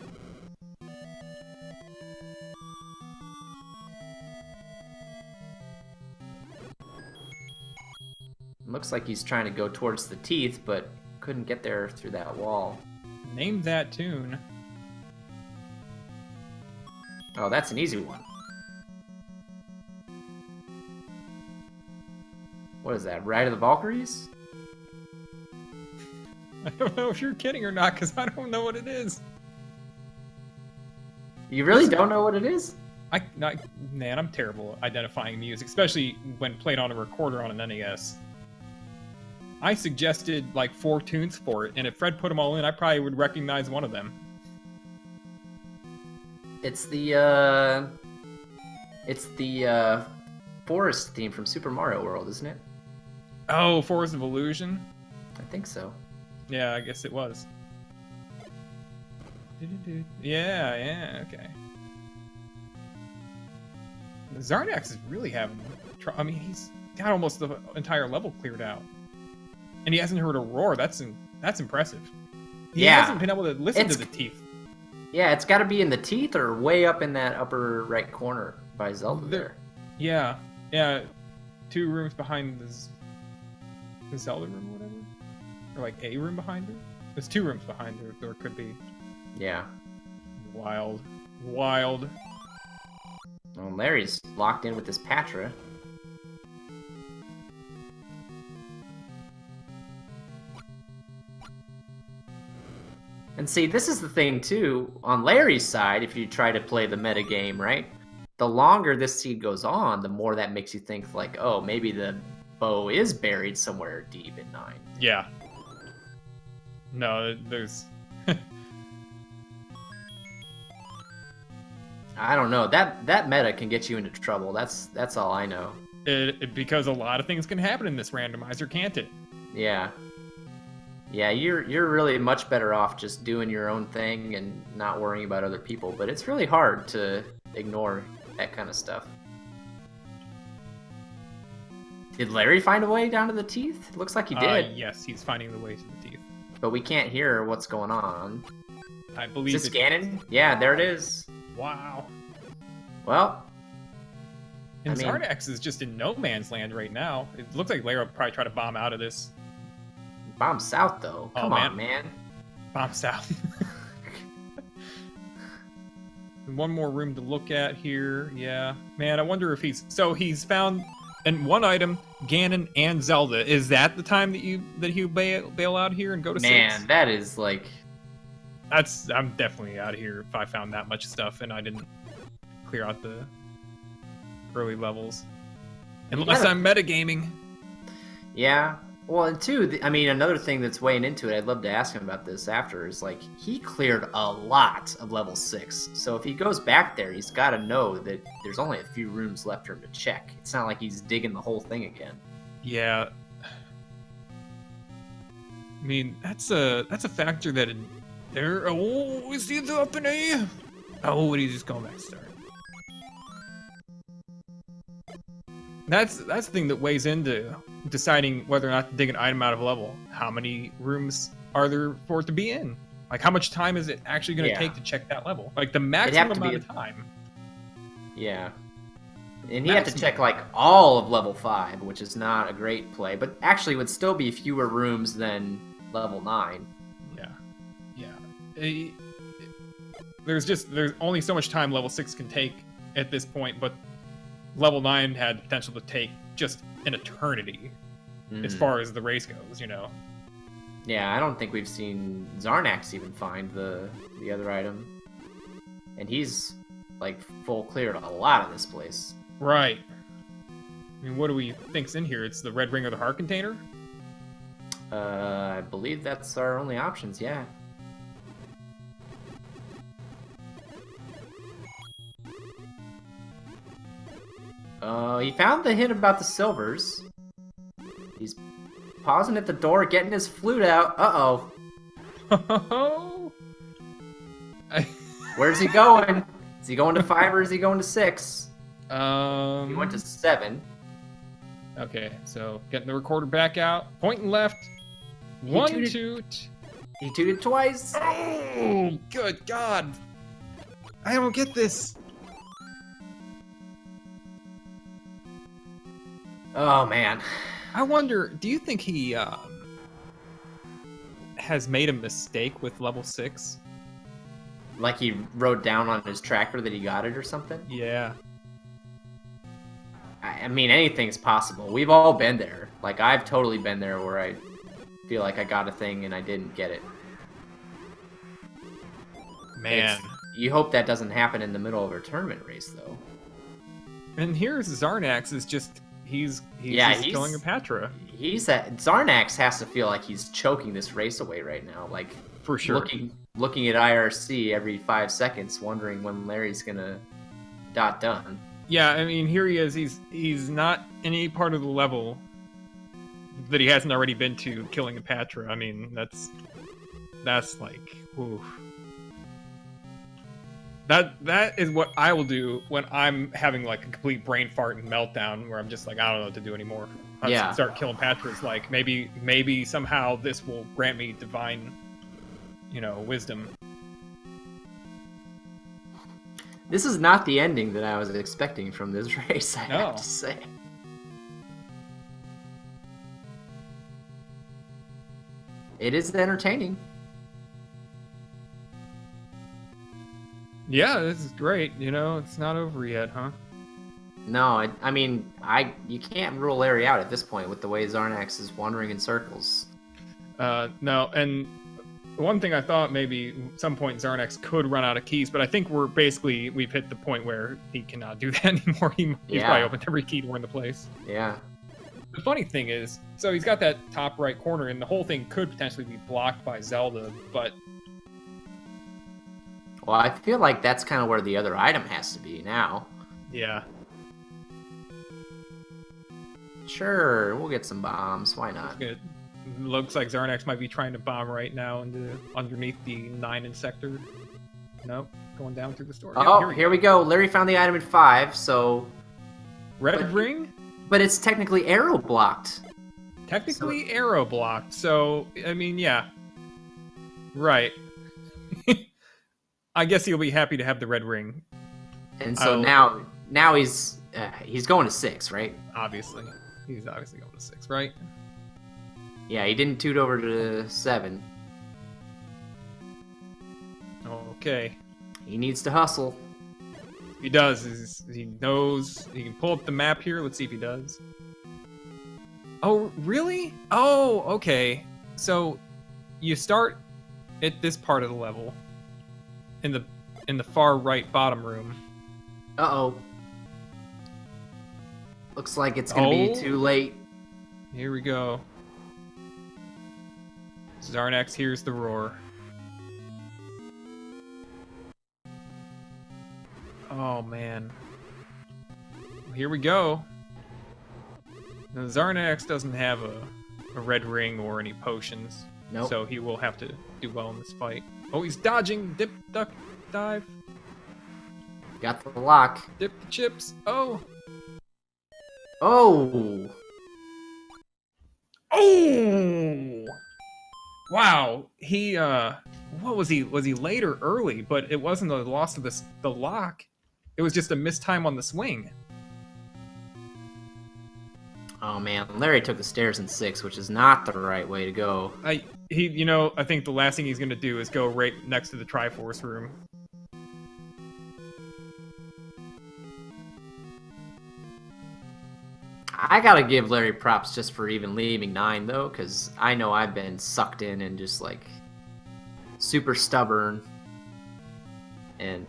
Speaker 2: Looks like he's trying to go towards the teeth, but couldn't get there through that wall.
Speaker 1: Name that tune.
Speaker 2: Oh, that's an easy one. What is that? Ride of the Valkyries?
Speaker 1: I don't know if you're kidding or not, because I don't know what it is.
Speaker 2: You really don't know what it is?
Speaker 1: Man, I'm terrible at identifying music, especially when played on a recorder on an NES. I suggested like 4 tunes for it, and if Fred put them all in, I probably would recognize one of them.
Speaker 2: It's the forest theme from Super Mario World, isn't it?
Speaker 1: Oh, Forest of Illusion?
Speaker 2: I think so.
Speaker 1: Yeah, I guess it was. Yeah, okay. Xarnax is really having... I mean, he's got almost the entire level cleared out. And he hasn't heard a roar. That's impressive. He hasn't been able to listen to the teeth.
Speaker 2: Yeah, it's got to be in the teeth or way up in that upper right corner by Zelda there.
Speaker 1: Yeah. 2 rooms behind the Zelda room or whatever. Or like a room behind her. There's 2 rooms behind her, or it could be.
Speaker 2: Yeah.
Speaker 1: Wild.
Speaker 2: Well, Larry's locked in with this Patra. And see, this is the thing too, on Larry's side, if you try to play the meta game, right? The longer this seed goes on, the more that makes you think like, oh, maybe the bow is buried somewhere deep in 9.
Speaker 1: Yeah. No, there's...
Speaker 2: I don't know. That meta can get you into trouble. That's all I know.
Speaker 1: Because a lot of things can happen in this randomizer, can't it?
Speaker 2: Yeah. Yeah, you're really much better off just doing your own thing and not worrying about other people, but it's really hard to ignore that kind of stuff. Did Larry find a way down to the teeth? It looks like he did.
Speaker 1: Yes, he's finding the way to the teeth.
Speaker 2: But we can't hear what's going on.
Speaker 1: I believe
Speaker 2: Is it Ganon? Yeah, there it is.
Speaker 1: Wow.
Speaker 2: Well,
Speaker 1: and Xarnax is just in no man's land right now. It looks like Larry will probably try to bomb out of this.
Speaker 2: Bomb south, though. Come on, man.
Speaker 1: Bomb south. One more room to look at here. Yeah. Man, I wonder if he's found and one item, Ganon and Zelda. Is that the time that he bail out here and go to 6?
Speaker 2: Man, that is like...
Speaker 1: I'm definitely out of here if I found that much stuff and I didn't clear out the early levels. Unless I'm metagaming.
Speaker 2: Yeah. Well, and 2, I mean, another thing that's weighing into it, I'd love to ask him about this after, is like, he cleared a lot of level 6. So if he goes back there, he's got to know that there's only a few rooms left for him to check. It's not like he's digging the whole thing again.
Speaker 1: Yeah. I mean, that's a factor that there. Oh, is he up in A? Oh, and he's just going back to start. That's the thing that weighs into deciding whether or not to dig an item out of level. How many rooms are there for it to be in? Like, how much time is it actually going to take to check that level? Like, the maximum amount of time.
Speaker 2: Yeah. And he had to check, like, all of level 5, which is not a great play, but actually would still be fewer rooms than level 9.
Speaker 1: Yeah. There's only so much time level 6 can take at this point, but level 9 had the potential to take just an eternity as far as the race goes, you know?
Speaker 2: Yeah, I don't think we've seen Xarnax even find the other item. And he's, like, full cleared a lot of this place.
Speaker 1: Right. I mean, what do we think's in here? It's the red ring or the heart container?
Speaker 2: I believe that's our only options, yeah. He found the hint about the silvers. He's pausing at the door, getting his flute out. Uh-oh. Where's he going? Is he going to 5 or is he going to 6? He went to 7.
Speaker 1: Okay, so getting the recorder back out, pointing left. One toot.
Speaker 2: He tooted twice.
Speaker 1: Oh, good God. I don't get this.
Speaker 2: Oh, man.
Speaker 1: I wonder, do you think he has made a mistake with level 6?
Speaker 2: Like he wrote down on his tracker that he got it or something?
Speaker 1: Yeah.
Speaker 2: I mean, anything's possible. We've all been there. Like, I've totally been there where I feel like I got a thing and I didn't get it.
Speaker 1: Man.
Speaker 2: You hope that doesn't happen in the middle of a tournament race, though.
Speaker 1: And here's Xarnax is just, he's killing a Patra.
Speaker 2: Xarnax has to feel like he's choking this race away right now. Like,
Speaker 1: For sure.
Speaker 2: Looking at IRC every 5 seconds, wondering when Larry's gonna done.
Speaker 1: Yeah, I mean, here he is. He's not in any part of the level that he hasn't already been to killing a Patra. I mean, that's like, oof. That is what I will do when I'm having like a complete brain fart and meltdown where I'm just like, I don't know what to do anymore. I start killing Patras. Like maybe somehow this will grant me divine, wisdom.
Speaker 2: This is not the ending that I was expecting from this race, I have to say. It is entertaining.
Speaker 1: Yeah, this is great. It's not over yet, huh?
Speaker 2: No, I mean, you can't rule Larry out at this point with the way Xarnax is wandering in circles.
Speaker 1: No, and one thing I thought maybe at some point Xarnax could run out of keys, but I think we've hit the point where he cannot do that anymore. He's probably opened every key door in the place.
Speaker 2: Yeah.
Speaker 1: The funny thing is, so he's got that top right corner, and the whole thing could potentially be blocked by Zelda, but...
Speaker 2: Well, I feel like that's kind of where the other item has to be now.
Speaker 1: Yeah.
Speaker 2: Sure, we'll get some bombs. Why not?
Speaker 1: It looks like Xarnax might be trying to bomb right now underneath the 9 in sector. Nope, going down through the store.
Speaker 2: Oh, here we go. Larry found the item in 5, so...
Speaker 1: Red ring?
Speaker 2: But it's technically arrow blocked.
Speaker 1: Technically arrow blocked, so, I mean, yeah. Right. I guess he'll be happy to have the red ring.
Speaker 2: And so now he's going to 6, right?
Speaker 1: Obviously. He's obviously going to 6, right?
Speaker 2: Yeah, he didn't toot over to 7.
Speaker 1: Okay.
Speaker 2: He needs to hustle.
Speaker 1: He does. He knows. He can pull up the map here. Let's see if he does. Oh, really? Oh, okay. So you start at this part of the level in the far right bottom room.
Speaker 2: Uh-oh. Looks like it's gonna be too late.
Speaker 1: Here we go. Xarnax hears the roar. Oh, man. Here we go. Now, Xarnax doesn't have a red ring or any potions.
Speaker 2: Nope.
Speaker 1: So he will have to do well in this fight. Oh, he's dodging. Dip, duck, dive.
Speaker 2: Got the lock.
Speaker 1: Dip the chips. Oh.
Speaker 2: Oh.
Speaker 1: Oh. Wow. He, what was he? Was he late or early? But it wasn't a loss of the lock. It was just a missed time on the swing.
Speaker 2: Oh man, Larry took the stairs in 6, which is not the right way to go.
Speaker 1: I think the last thing he's gonna do is go right next to the Triforce room.
Speaker 2: I gotta give Larry props just for even leaving 9 though, because I know I've been sucked in and just like super stubborn, and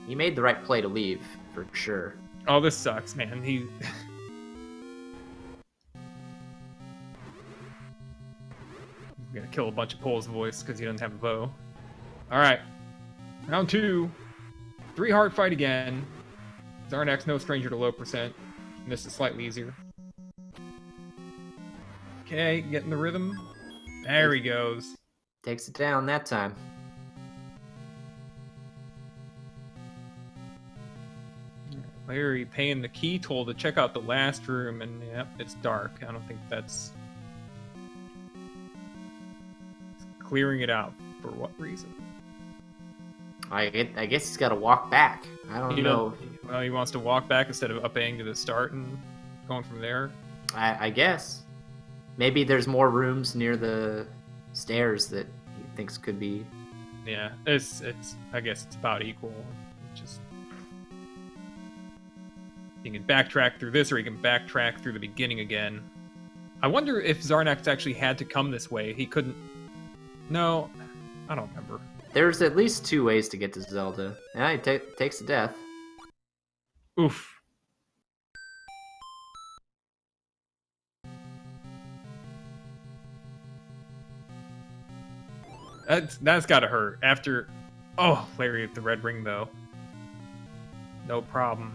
Speaker 2: he made the right play to leave for sure.
Speaker 1: Oh, this sucks, man. I'm gonna kill a bunch of Pole's voice because he doesn't have a bow. Alright. Round 2. 3 heart fight again. Xarnax no stranger to low percent. And this is slightly easier. Okay, getting the rhythm. There he goes.
Speaker 2: Takes it down that time.
Speaker 1: Larry paying the key toll to check out the last room, and yep, it's dark. I don't think that's... clearing it out. For what reason?
Speaker 2: I guess he's got to walk back. I don't know.
Speaker 1: Well, he wants to walk back instead of upping to the start and going from there.
Speaker 2: I guess. Maybe there's more rooms near the stairs that he thinks could be.
Speaker 1: Yeah, it's. I guess it's about equal. Just he can backtrack through this, or he can backtrack through the beginning again. I wonder if Xarnax actually had to come this way. He couldn't. No, I don't remember.
Speaker 2: There's at least 2 ways to get to Zelda. Yeah, he takes the death.
Speaker 1: Oof. That's gotta hurt. After, oh, Larry at the red ring though. No problem.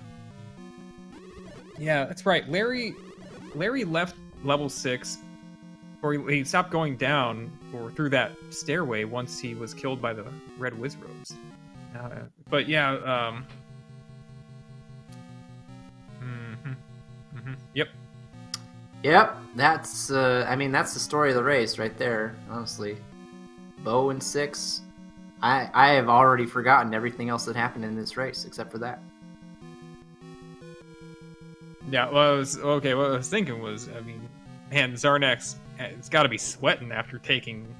Speaker 1: Yeah, that's right. Larry left level 6, or he stopped going down or through that stairway once he was killed by the red Wizrobes. But yeah, yep.
Speaker 2: Yep, that's. I mean, that's the story of the race right there. Honestly, Bo and 6. I have already forgotten everything else that happened in this race except for that.
Speaker 1: Yeah, well, what I was thinking was, I mean, man, Xarnax has got to be sweating after taking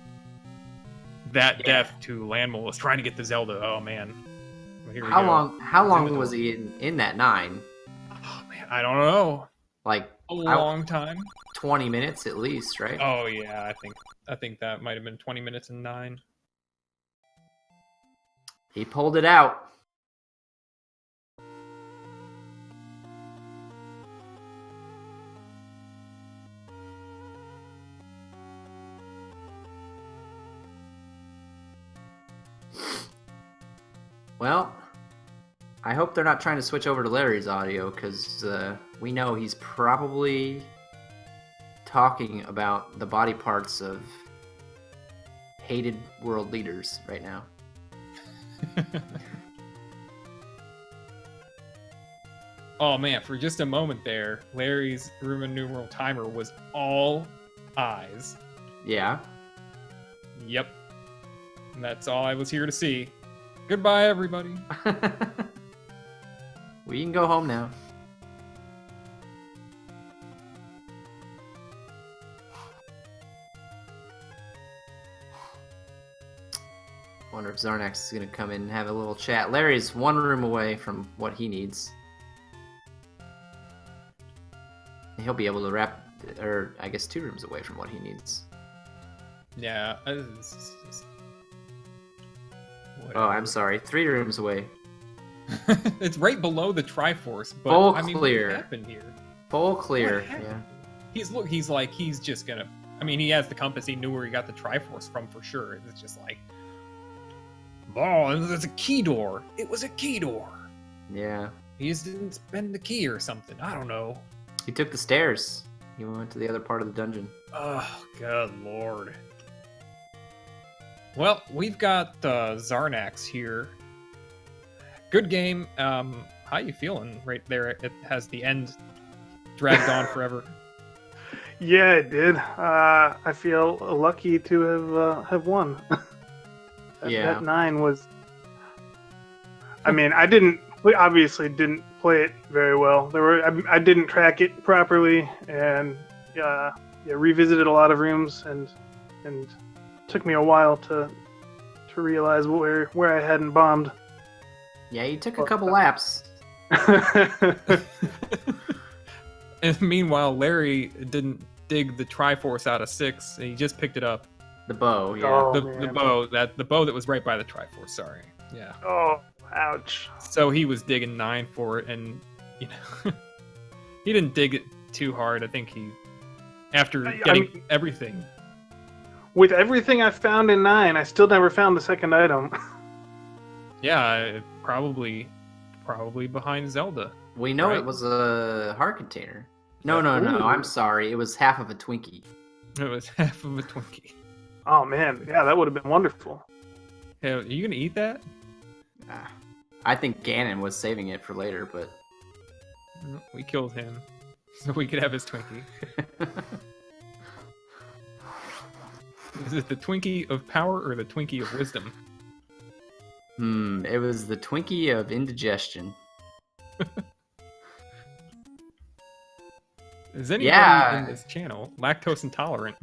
Speaker 1: that death to Landmole, trying to get the Zelda. Oh man. Well, here we go.
Speaker 2: How long was he in that 9?
Speaker 1: Oh man, I don't know.
Speaker 2: Like
Speaker 1: a long time.
Speaker 2: 20 minutes at least, right?
Speaker 1: Oh yeah, I think that might have been 20 minutes and 9.
Speaker 2: He pulled it out. Well, I hope they're not trying to switch over to Larry's audio, because we know he's probably talking about the body parts of hated world leaders right now.
Speaker 1: Oh man, for just a moment there, Larry's Roman numeral timer was all eyes.
Speaker 2: Yeah.
Speaker 1: Yep. And that's all I was here to see. Goodbye, everybody.
Speaker 2: We can go home now. Wonder if Xarnax is going to come in and have a little chat. Larry's 1 room away from what he needs. He'll be able to wrap, or I guess 2 rooms away from what he needs.
Speaker 1: Yeah.
Speaker 2: Oh, I'm sorry. 3 rooms away.
Speaker 1: It's right below the Triforce, but
Speaker 2: full
Speaker 1: I mean,
Speaker 2: clear.
Speaker 1: what happened here?
Speaker 2: Full clear. Yeah.
Speaker 1: He's just gonna. I mean, he has the compass. He knew where he got the Triforce from for sure. It's just like, oh, there's a key door. It was a key door.
Speaker 2: Yeah.
Speaker 1: He just didn't spend the key or something. I don't know.
Speaker 2: He took the stairs. He went to the other part of the dungeon.
Speaker 1: Oh, good lord. Well, we've got Xarnax here. Good game. How you feeling right there? It has the end dragged on forever.
Speaker 3: Yeah, it did. I feel lucky to have won. That 9 was. I mean, we obviously didn't play it very well. I didn't track it properly, and revisited a lot of rooms, and took me a while to realize where I hadn't bombed.
Speaker 2: Yeah, you took a couple laps.
Speaker 1: And meanwhile, Larry didn't dig the Triforce out of 6. He just picked it up.
Speaker 2: The bow, yeah.
Speaker 3: Oh,
Speaker 1: the bow that was right by the Triforce. Sorry. Yeah.
Speaker 3: Oh, ouch.
Speaker 1: So he was digging 9 for it, and he didn't dig it too hard. I think after getting everything.
Speaker 3: With everything I found in 9, I still never found the second item.
Speaker 1: Yeah, probably behind Zelda.
Speaker 2: We know it was a heart container. No, I'm sorry. It was half of a Twinkie.
Speaker 1: It was half of a Twinkie.
Speaker 3: Oh man, yeah, that would have been wonderful.
Speaker 1: Hey, are you gonna eat that?
Speaker 2: I think Ganon was saving it for later, but
Speaker 1: we killed him so we could have his Twinkie. Is it the Twinkie of power or the Twinkie of wisdom?
Speaker 2: It was the Twinkie of indigestion.
Speaker 1: Is anybody in this channel lactose intolerant?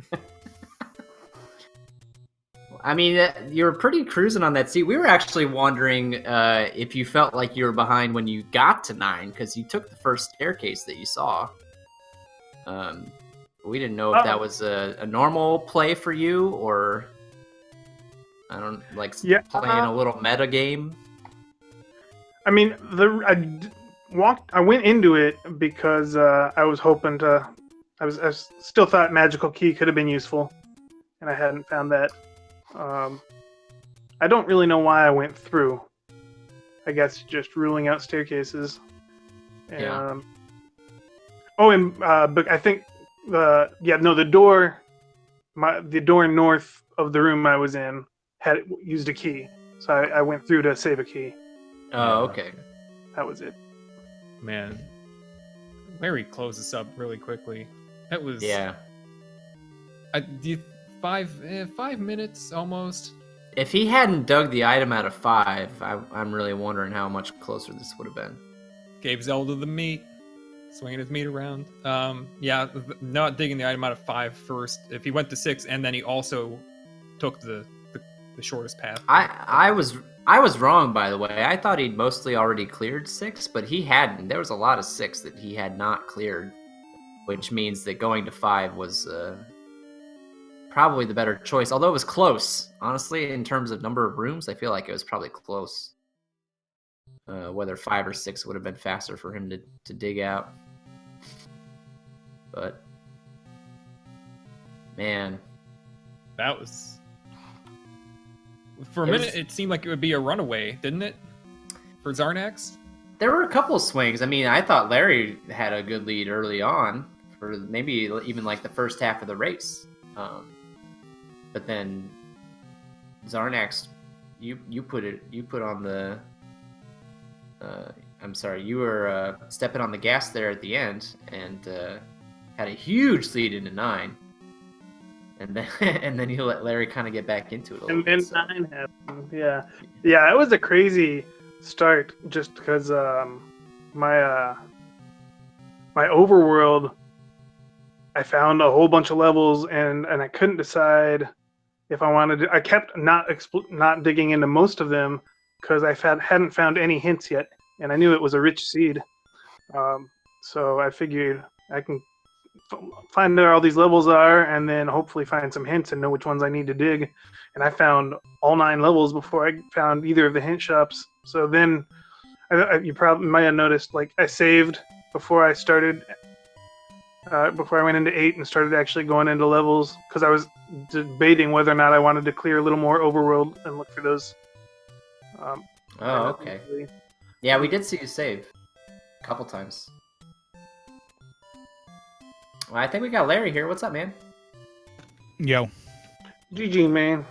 Speaker 2: I mean, you were pretty cruising on that seat. We were actually wondering if you felt like you were behind when you got to 9, because you took the first staircase that you saw. We didn't know if that was a normal play for you, or I don't playing a little meta game.
Speaker 3: I mean, I went into it because I was hoping to. I still thought magical key could have been useful, and I hadn't found that. I don't really know why I went through. I guess just ruling out staircases.
Speaker 2: Yeah.
Speaker 3: But I think the door north of the room I was in had used a key, so I went through to save a key.
Speaker 2: Oh, okay.
Speaker 3: That was it.
Speaker 1: Man, Larry closed this up really quickly. That was 5 minutes almost.
Speaker 2: If he hadn't dug the item out of 5, I'm really wondering how much closer this would have been.
Speaker 1: Gave Zelda the meat, swinging his meat around. Not digging the item out of 5 first. If he went to 6, and then he also took the shortest path.
Speaker 2: I was wrong, by the way. I thought he'd mostly already cleared 6, but he hadn't. There was a lot of 6 that he had not cleared, which means that going to 5 was probably the better choice. Although it was close, honestly, in terms of number of rooms, I feel like it was probably close. Whether 5 or 6 would have been faster for him to dig out. But man,
Speaker 1: that was. For a minute, it seemed like it would be a runaway, didn't it? For Xarnax?
Speaker 2: There were a couple of swings. I mean, I thought Larry had a good lead early on, for maybe even like the first half of the race. But then Xarnax, you put on the. I'm sorry, you were stepping on the gas there at the end, and had a huge lead into 9. And then you let Larry kind of get back into it a little bit.
Speaker 3: And then 9 happened. Yeah. It was a crazy start, just because my overworld, I found a whole bunch of levels, and I couldn't decide if I wanted to. I kept not digging into most of them because I hadn't found any hints yet, and I knew it was a rich seed. So I figured I can find where all these levels are, and then hopefully find some hints and know which ones I need to dig. And I found all 9 levels before I found either of the hint shops. So then you probably might have noticed, like, I saved before I started, before I went into 8 and started actually going into levels, because I was debating whether or not I wanted to clear a little more overworld and look for those.
Speaker 2: Okay. Yeah, we did see you save a couple times. Well, I think we got Larry here. What's up, man?
Speaker 4: Yo.
Speaker 3: GG, man.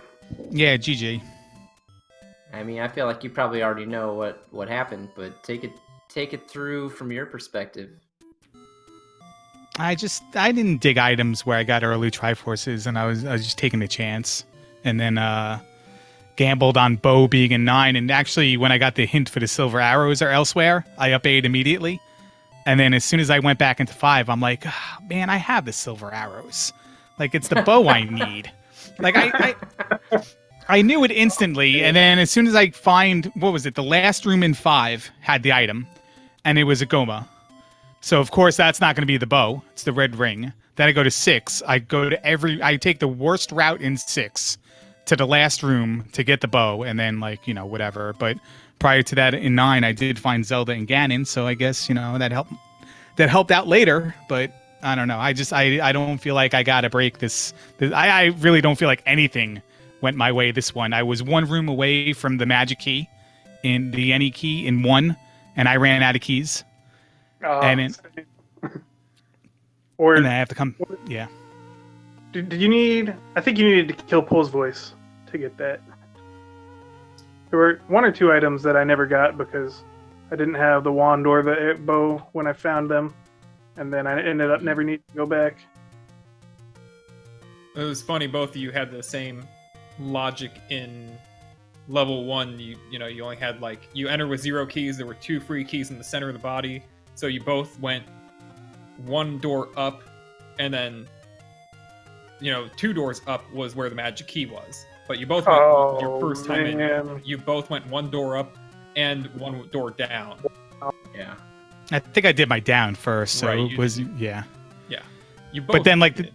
Speaker 4: Yeah, GG.
Speaker 2: I mean, I feel like you probably already know what happened, but take it through from your perspective.
Speaker 4: I didn't dig items where I got early Triforces, and I was just taking a chance, and then gambled on bow being in 9. And actually, when I got the hint for the silver arrows or elsewhere, I up 8 immediately. And then as soon as I went back into 5, I'm like, oh, man, I have the silver arrows. Like, it's the bow I need. Like, I knew it instantly. And then as soon as I find, what was it? The last room in 5 had the item, and it was a Goma. So, of course, that's not going to be the bow. It's the red ring. Then I go to 6. I take the worst route in 6 to the last room to get the bow, and then, like, whatever. But prior to that, in 9, I did find Zelda and Ganon, so I guess, that helped out later. But I don't know. I don't feel like I got to break this. I really don't feel like anything went my way this one. I was 1 room away from the magic key, in the any key in 1, and I ran out of keys. And I have to come. Yeah.
Speaker 3: Did you need? I think you needed to kill Pole's voice to get that. There were 1 or 2 items that I never got because I didn't have the wand or the bow when I found them, and then I ended up never needing to go back.
Speaker 1: It was funny. Both of you had the same logic in level 1. You know, you only had like you enter with 0 keys. There were 2 free keys in the center of the body, so you both went 1 door up, and then 2 doors up was where the magic key was. But you both went your first time in. You both went 1 door up and 1 door down.
Speaker 2: Yeah.
Speaker 4: I think I did my down first, so
Speaker 1: Right,
Speaker 4: it was yeah.
Speaker 1: Yeah. You both.
Speaker 4: But then like
Speaker 1: did.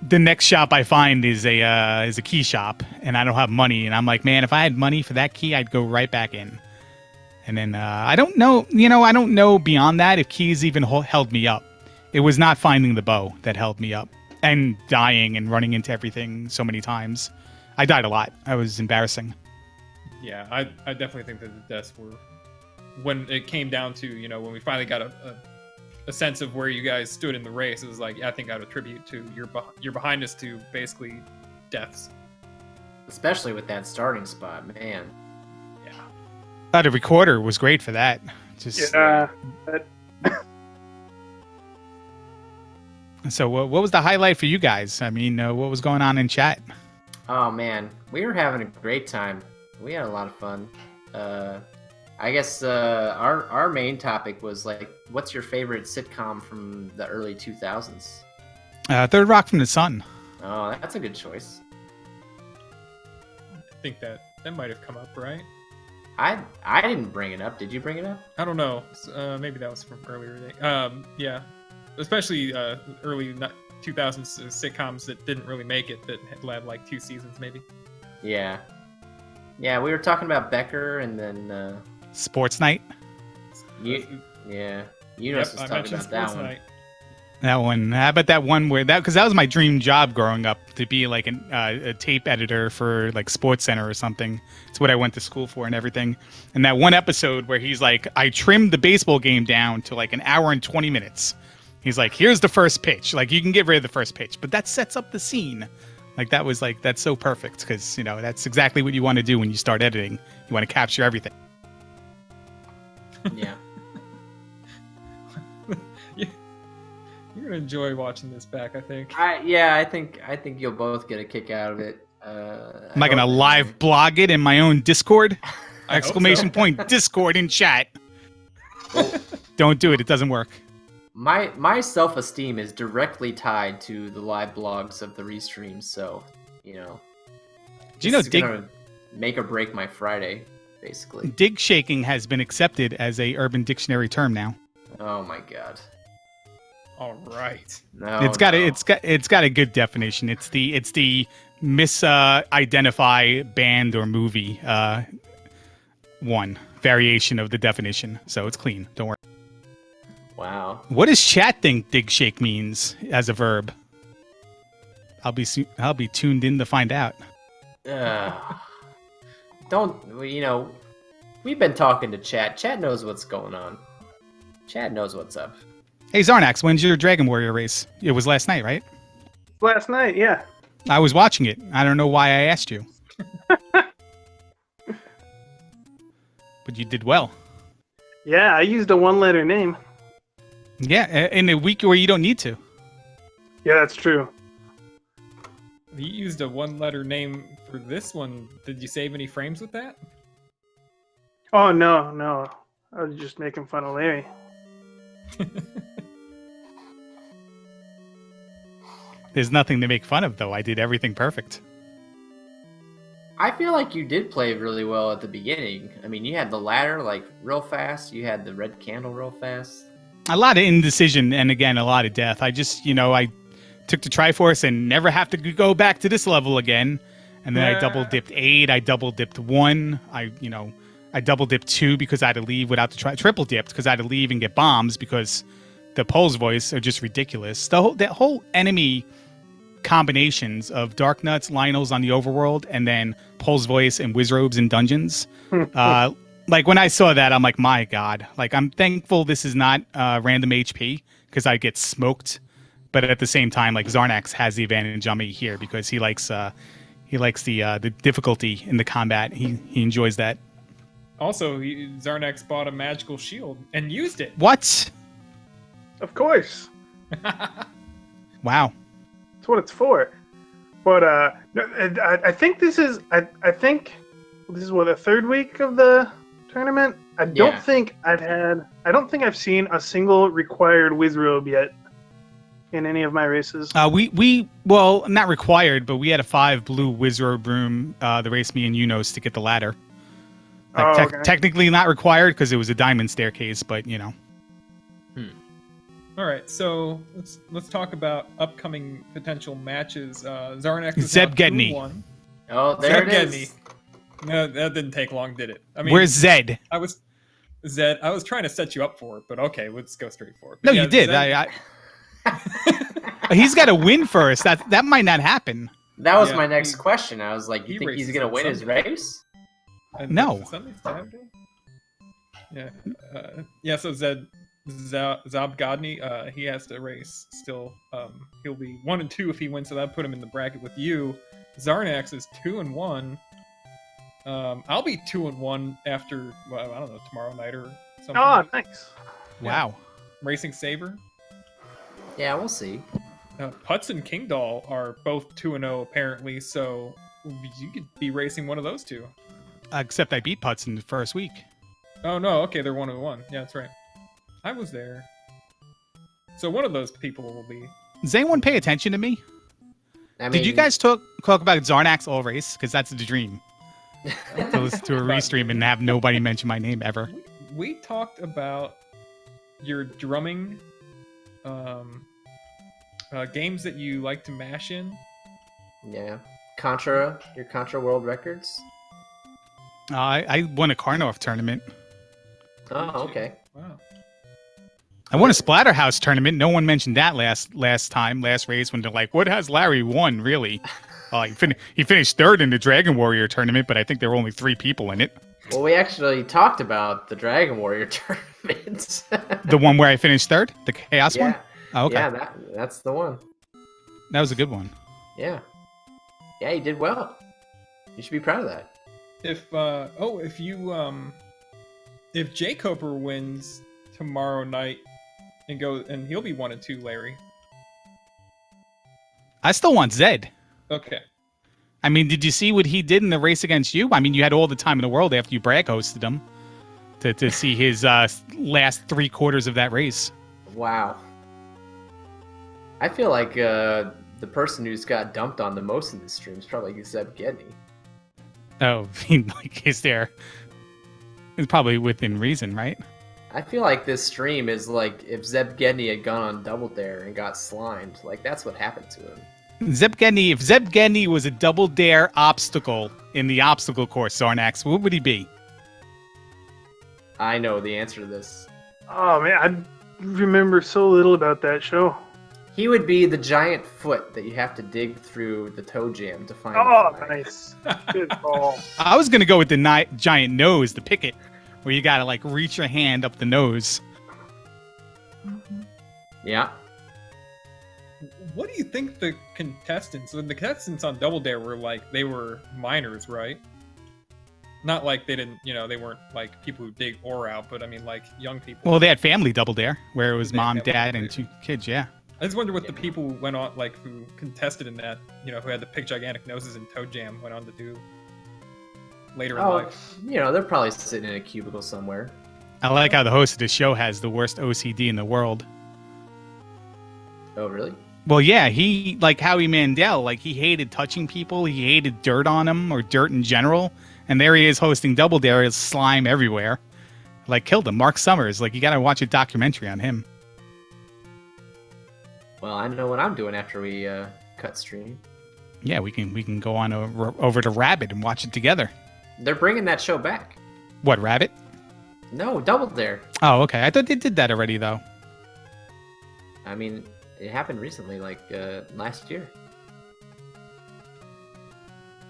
Speaker 4: the next shop I find is a key shop, and I don't have money, and I'm like, man, if I had money for that key, I'd go right back in. And then I don't know, I don't know beyond that if keys even held me up. It was not finding the bow that held me up, and dying and running into everything so many times. I died a lot. I was embarrassing.
Speaker 1: Yeah, I definitely think that the deaths were, when it came down to, when we finally got a sense of where you guys stood in the race, it was like, I think I'd attribute to your behindness to basically deaths.
Speaker 2: Especially with that starting spot, man.
Speaker 1: Yeah.
Speaker 4: The recorder was great for that. Just
Speaker 3: Yeah.
Speaker 4: So what was the highlight for you guys? I mean, what was going on in chat?
Speaker 2: Oh man, we were having a great time. We had a lot of fun. I guess our main topic was like, what's your favorite sitcom from the early 2000s?
Speaker 4: Third Rock from the Sun.
Speaker 2: Oh, that's a good choice.
Speaker 1: I think that might have come up, right?
Speaker 2: I didn't bring it up. Did you bring it up?
Speaker 1: I don't know. Maybe that was from earlier day. Yeah. Especially early 2000s sitcoms that didn't really make it, that had like 2 seasons maybe.
Speaker 2: Yeah. Yeah, we were talking about Becker, and then
Speaker 4: Sports Night.
Speaker 2: Eunice was talking about that one.
Speaker 1: Night.
Speaker 4: That one. How about that one because that was my dream job growing up, to be like a tape editor for like Sports Center or something. It's what I went to school for and everything. And that one episode where he's like, I trimmed the baseball game down to like 1 hour and 20 minutes. He's like, here's the first pitch. Like, you can get rid of the first pitch, but that sets up the scene. Like, that was like, that's so perfect, because, that's exactly what you want to do when you start editing. You want to capture everything.
Speaker 2: Yeah.
Speaker 1: You're gonna enjoy watching this back, I think.
Speaker 2: I think you'll both get a kick out of it.
Speaker 4: Am I going to live blog it in my own Discord? Exclamation point, Discord in chat. Don't do it. It doesn't work.
Speaker 2: My self-esteem is directly tied to the live blogs of the restreams, so
Speaker 4: Do you know
Speaker 2: gonna make or break my Friday, basically.
Speaker 4: Dig shaking has been accepted as a Urban Dictionary term now.
Speaker 2: Oh my god.
Speaker 1: All right.
Speaker 2: No.
Speaker 4: It's got a good definition. It's the misidentify band or movie one variation of the definition. So it's clean. Don't worry.
Speaker 2: Wow.
Speaker 4: What does chat think dig shake means as a verb? I'll be tuned in to find out.
Speaker 2: We've been talking to chat. Chat knows what's going on. Chat knows what's up.
Speaker 4: Hey Xarnax, when's your Dragon Warrior race? It was last night, right?
Speaker 3: Last night, yeah.
Speaker 4: I was watching it. I don't know why I asked you. But you did well.
Speaker 3: Yeah, I used a 1-letter name.
Speaker 4: Yeah, in a week where you don't need to.
Speaker 3: Yeah, that's true.
Speaker 1: You used a 1-letter name for this one. Did you save any frames with that?
Speaker 3: Oh, no. I was just making fun of Larry.
Speaker 4: There's nothing to make fun of, though. I did everything perfect.
Speaker 2: I feel like you did play really well at the beginning. I mean, you had the ladder like real fast. You had the red candle real fast.
Speaker 4: A lot of indecision and, again, a lot of death. I just, I took the Triforce and never have to go back to this level again. And then I double dipped 8. I double dipped 1. I double dipped 2 because I had to leave without the triple dipped because I had to leave and get bombs because the Pole's Voice are just ridiculous. That whole enemy combinations of Dark Nuts, Lionels on the overworld, and then Pole's Voice and Wizrobes in dungeons. Like when I saw that, I'm like, my God. Like, I'm thankful this is not random HP because I get smoked. But at the same time, like, Xarnax has the advantage on me here because he likes the difficulty in the combat. He enjoys that.
Speaker 1: Also, Xarnax bought a magical shield and used it.
Speaker 4: What?
Speaker 3: Of course.
Speaker 4: Wow.
Speaker 3: That's what it's for. But no, I think this is I think this is what the third week of the tournament. I don't think I've seen a single required Wizrobe yet in any of my races.
Speaker 4: We well, not required, but we had a 5 blue Wizrobe room. The race me and Unos to get the ladder. Like, technically not required because it was a diamond staircase, but you know.
Speaker 1: All right, so let's talk about upcoming potential matches. Xarnax is
Speaker 4: Zeb
Speaker 1: now
Speaker 4: Gedney.
Speaker 1: 2-1.
Speaker 2: Oh, there
Speaker 1: Zeb
Speaker 2: it
Speaker 1: Gedney.
Speaker 2: is.
Speaker 1: No, that didn't take long, did it? I mean,
Speaker 4: Where's Zed?
Speaker 1: I was trying to set you up for it, but okay, let's go straight for it.
Speaker 4: No,
Speaker 1: But
Speaker 4: you did.
Speaker 1: Zed-
Speaker 4: He's got to win first. That might not happen.
Speaker 2: That was
Speaker 1: Yeah,
Speaker 2: my next question. I was like, you
Speaker 1: he
Speaker 2: think he's
Speaker 1: races
Speaker 2: gonna
Speaker 1: on
Speaker 2: win his
Speaker 1: Sunday.
Speaker 2: race?
Speaker 1: and
Speaker 4: No.
Speaker 1: Sunday, Saturday? Yeah. So Zabgadny, he has to race still. He'll be 1 and 2 if he wins, so that put him in the bracket with you. Xarnax is 2 and 1. I'll be 2 and 1 after I don't know, tomorrow night or something.
Speaker 3: Oh, nice.
Speaker 4: Wow.
Speaker 1: Racing Saber.
Speaker 2: Yeah, we'll see.
Speaker 1: Putz and Kingdoll are both 2 and 0 apparently, so you could be racing one of those two.
Speaker 4: Except I beat Putz in the first week.
Speaker 1: Oh no, okay, they're 1 and 1. Yeah, that's right. I was there. So one of those people will be.
Speaker 4: Does anyone pay attention to me?
Speaker 2: I mean,
Speaker 4: Did you guys talk about Xarnax all race? Because that's the dream. To listen to a restream and have nobody mention my name ever.
Speaker 1: We talked about your drumming games that you like to mash in.
Speaker 2: Yeah, your Contra World Records.
Speaker 4: I won a Karnoff tournament.
Speaker 2: Oh, okay.
Speaker 1: Wow.
Speaker 4: I won a Splatterhouse tournament. No one mentioned that last race when they're like, "What has Larry won?" Really? He finished 3rd in the Dragon Warrior tournament, but I think there were only 3 people in it.
Speaker 2: Well, we actually talked about the Dragon Warrior tournament.
Speaker 4: The one where I finished 3rd, the Chaos one.
Speaker 2: Yeah.
Speaker 4: Oh, okay,
Speaker 2: Yeah, that's the one.
Speaker 4: that was a good one.
Speaker 2: Yeah. Yeah, you did well. You should be proud of that.
Speaker 1: If Jay Coper wins tomorrow night and he'll be 1 and 2, Larry.
Speaker 4: I still want Zed.
Speaker 1: Okay.
Speaker 4: I mean, did you see what he did in the race against you? I mean, you had all the time in the world after you brag hosted him to see his last 3 quarters of that race.
Speaker 2: Wow. I feel like the person who's got dumped on the most in this stream is probably Zeb Gedney.
Speaker 4: Oh, is there? It's probably within reason, right?
Speaker 2: I feel like this stream is like if Zeb Gedney had gone on Double Dare and got slimed. Like, that's what happened to him.
Speaker 4: If Zeb Gedney was a Double Dare obstacle in the obstacle course, Xarnax, what would he be?
Speaker 2: I know the answer to this.
Speaker 3: Oh man, I remember so little about that show.
Speaker 2: He would be the giant foot that you have to dig through the toe jam to find.
Speaker 3: Oh,
Speaker 2: the flag.
Speaker 3: nice. Good call.
Speaker 4: I was gonna go with the giant nose, the picket, where you gotta like reach your hand up the nose.
Speaker 2: Yeah.
Speaker 1: What do you think the contestants on Double Dare were like? They were minors, right? Not like they didn't, they weren't like people who dig ore out, but I mean like young people.
Speaker 4: Well, they had family Double Dare, where it was
Speaker 1: They
Speaker 4: mom,
Speaker 1: had
Speaker 4: dad,
Speaker 1: family
Speaker 4: and 2 kids. Yeah.
Speaker 1: I just wonder what the people who went on, like who contested in that, who had the big gigantic noses and toe jam went on to do later in life.
Speaker 2: They're probably sitting in a cubicle somewhere.
Speaker 4: I like how the host of the show has the worst OCD in the world.
Speaker 2: Oh, really?
Speaker 4: Well, yeah, he, like Howie Mandel, like he hated touching people. He hated dirt on him or dirt in general. And there he is hosting Double Dare, his slime everywhere. Like, killed him. Mark Summers, like, you gotta watch a documentary on him.
Speaker 2: Well, I know what I'm doing after we cut stream.
Speaker 4: Yeah, we can go on over to Rabbit and watch it together.
Speaker 2: They're bringing that show back.
Speaker 4: What, Rabbit?
Speaker 2: No, Double Dare.
Speaker 4: Oh, okay. I thought they did that already, though.
Speaker 2: I mean, it happened recently, like last year.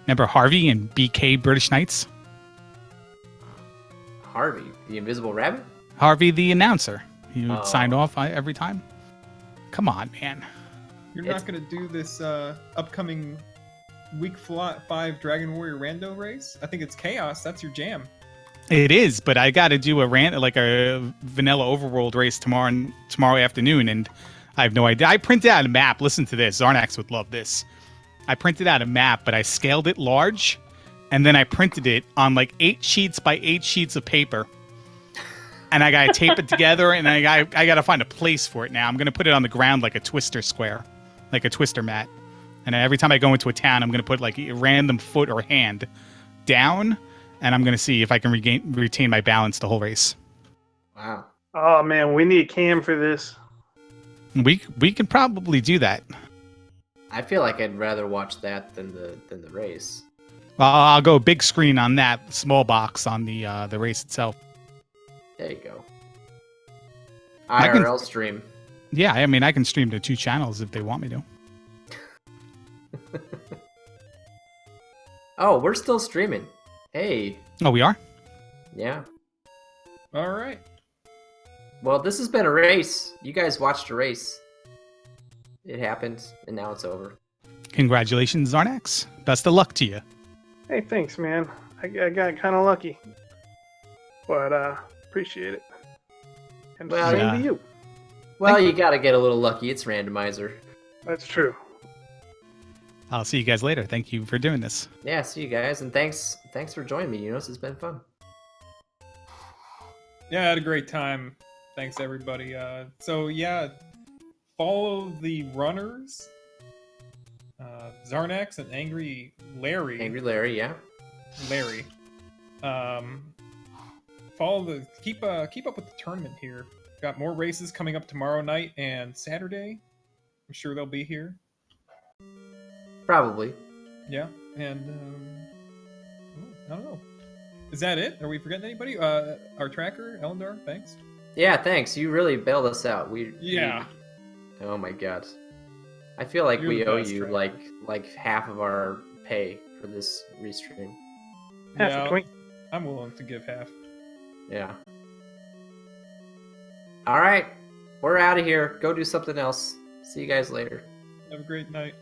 Speaker 4: Remember Harvey and BK British Knights?
Speaker 2: Harvey, the Invisible Rabbit?
Speaker 4: Harvey, the announcer. He
Speaker 2: Oh.
Speaker 4: signed off every time. Come on, man.
Speaker 1: You're not going to do this upcoming week 5 Dragon Warrior Rando race? I think it's Chaos. That's your jam.
Speaker 4: It is, but I got to do a vanilla overworld race tomorrow afternoon, and I have no idea. I printed out a map. Listen to this. Xarnax would love this. I printed out a map, but I scaled it large, and then I printed it on like 8 sheets by 8 sheets of paper. And I gotta tape it together, and I gotta find a place for it now. I'm gonna put it on the ground like a twister square, like a twister mat. And every time I go into a town, I'm gonna put like a random foot or hand down, and I'm gonna see if I can retain my balance the whole race.
Speaker 2: Wow.
Speaker 3: Oh man, we need Cam for this.
Speaker 4: We can probably do that.
Speaker 2: I feel like I'd rather watch that than the race.
Speaker 4: Well, I'll go big screen on that, small box on the race itself.
Speaker 2: There you go.
Speaker 4: I can-
Speaker 2: IRL stream.
Speaker 4: Yeah, I mean, I can stream to 2 channels if they want me to.
Speaker 2: Oh, we're still streaming. Hey.
Speaker 4: Oh, we are?
Speaker 2: Yeah.
Speaker 1: All right.
Speaker 2: Well, this has been a race. You guys watched a race. It happened, and now it's over.
Speaker 4: Congratulations, Xarnax. Best of luck to you.
Speaker 3: Hey, thanks, man. I got kind of lucky, but appreciate it. And
Speaker 2: Well,
Speaker 3: same
Speaker 4: yeah.
Speaker 3: to you.
Speaker 2: Well, you gotta get a little lucky. It's Randomizer.
Speaker 3: That's true.
Speaker 4: I'll see you guys later. Thank you for doing this.
Speaker 2: Yeah, see you guys, and thanks for joining me. This has been fun.
Speaker 1: Yeah, I had a great time. Thanks, everybody. So, yeah, follow the runners, Xarnax and AngryLarry.
Speaker 2: AngryLarry, yeah.
Speaker 1: Larry. Follow the keep up with the tournament here. Got more races coming up tomorrow night and Saturday. I'm sure they'll be here.
Speaker 2: Probably.
Speaker 1: Yeah, and I don't know. Is that it? Are we forgetting anybody? Our tracker, Elendar, thanks.
Speaker 2: Yeah, thanks. You really bailed us out.
Speaker 1: Yeah.
Speaker 2: Oh my god. I feel like
Speaker 1: You're
Speaker 2: we
Speaker 1: the
Speaker 2: owe
Speaker 1: best,
Speaker 2: you
Speaker 1: Trey.
Speaker 2: like half of our pay for this restream.
Speaker 3: Half
Speaker 1: Yeah,
Speaker 3: a twink.
Speaker 1: I'm willing to give half.
Speaker 2: Yeah. All right. We're out of here. Go do something else. See you guys later.
Speaker 1: Have a great night.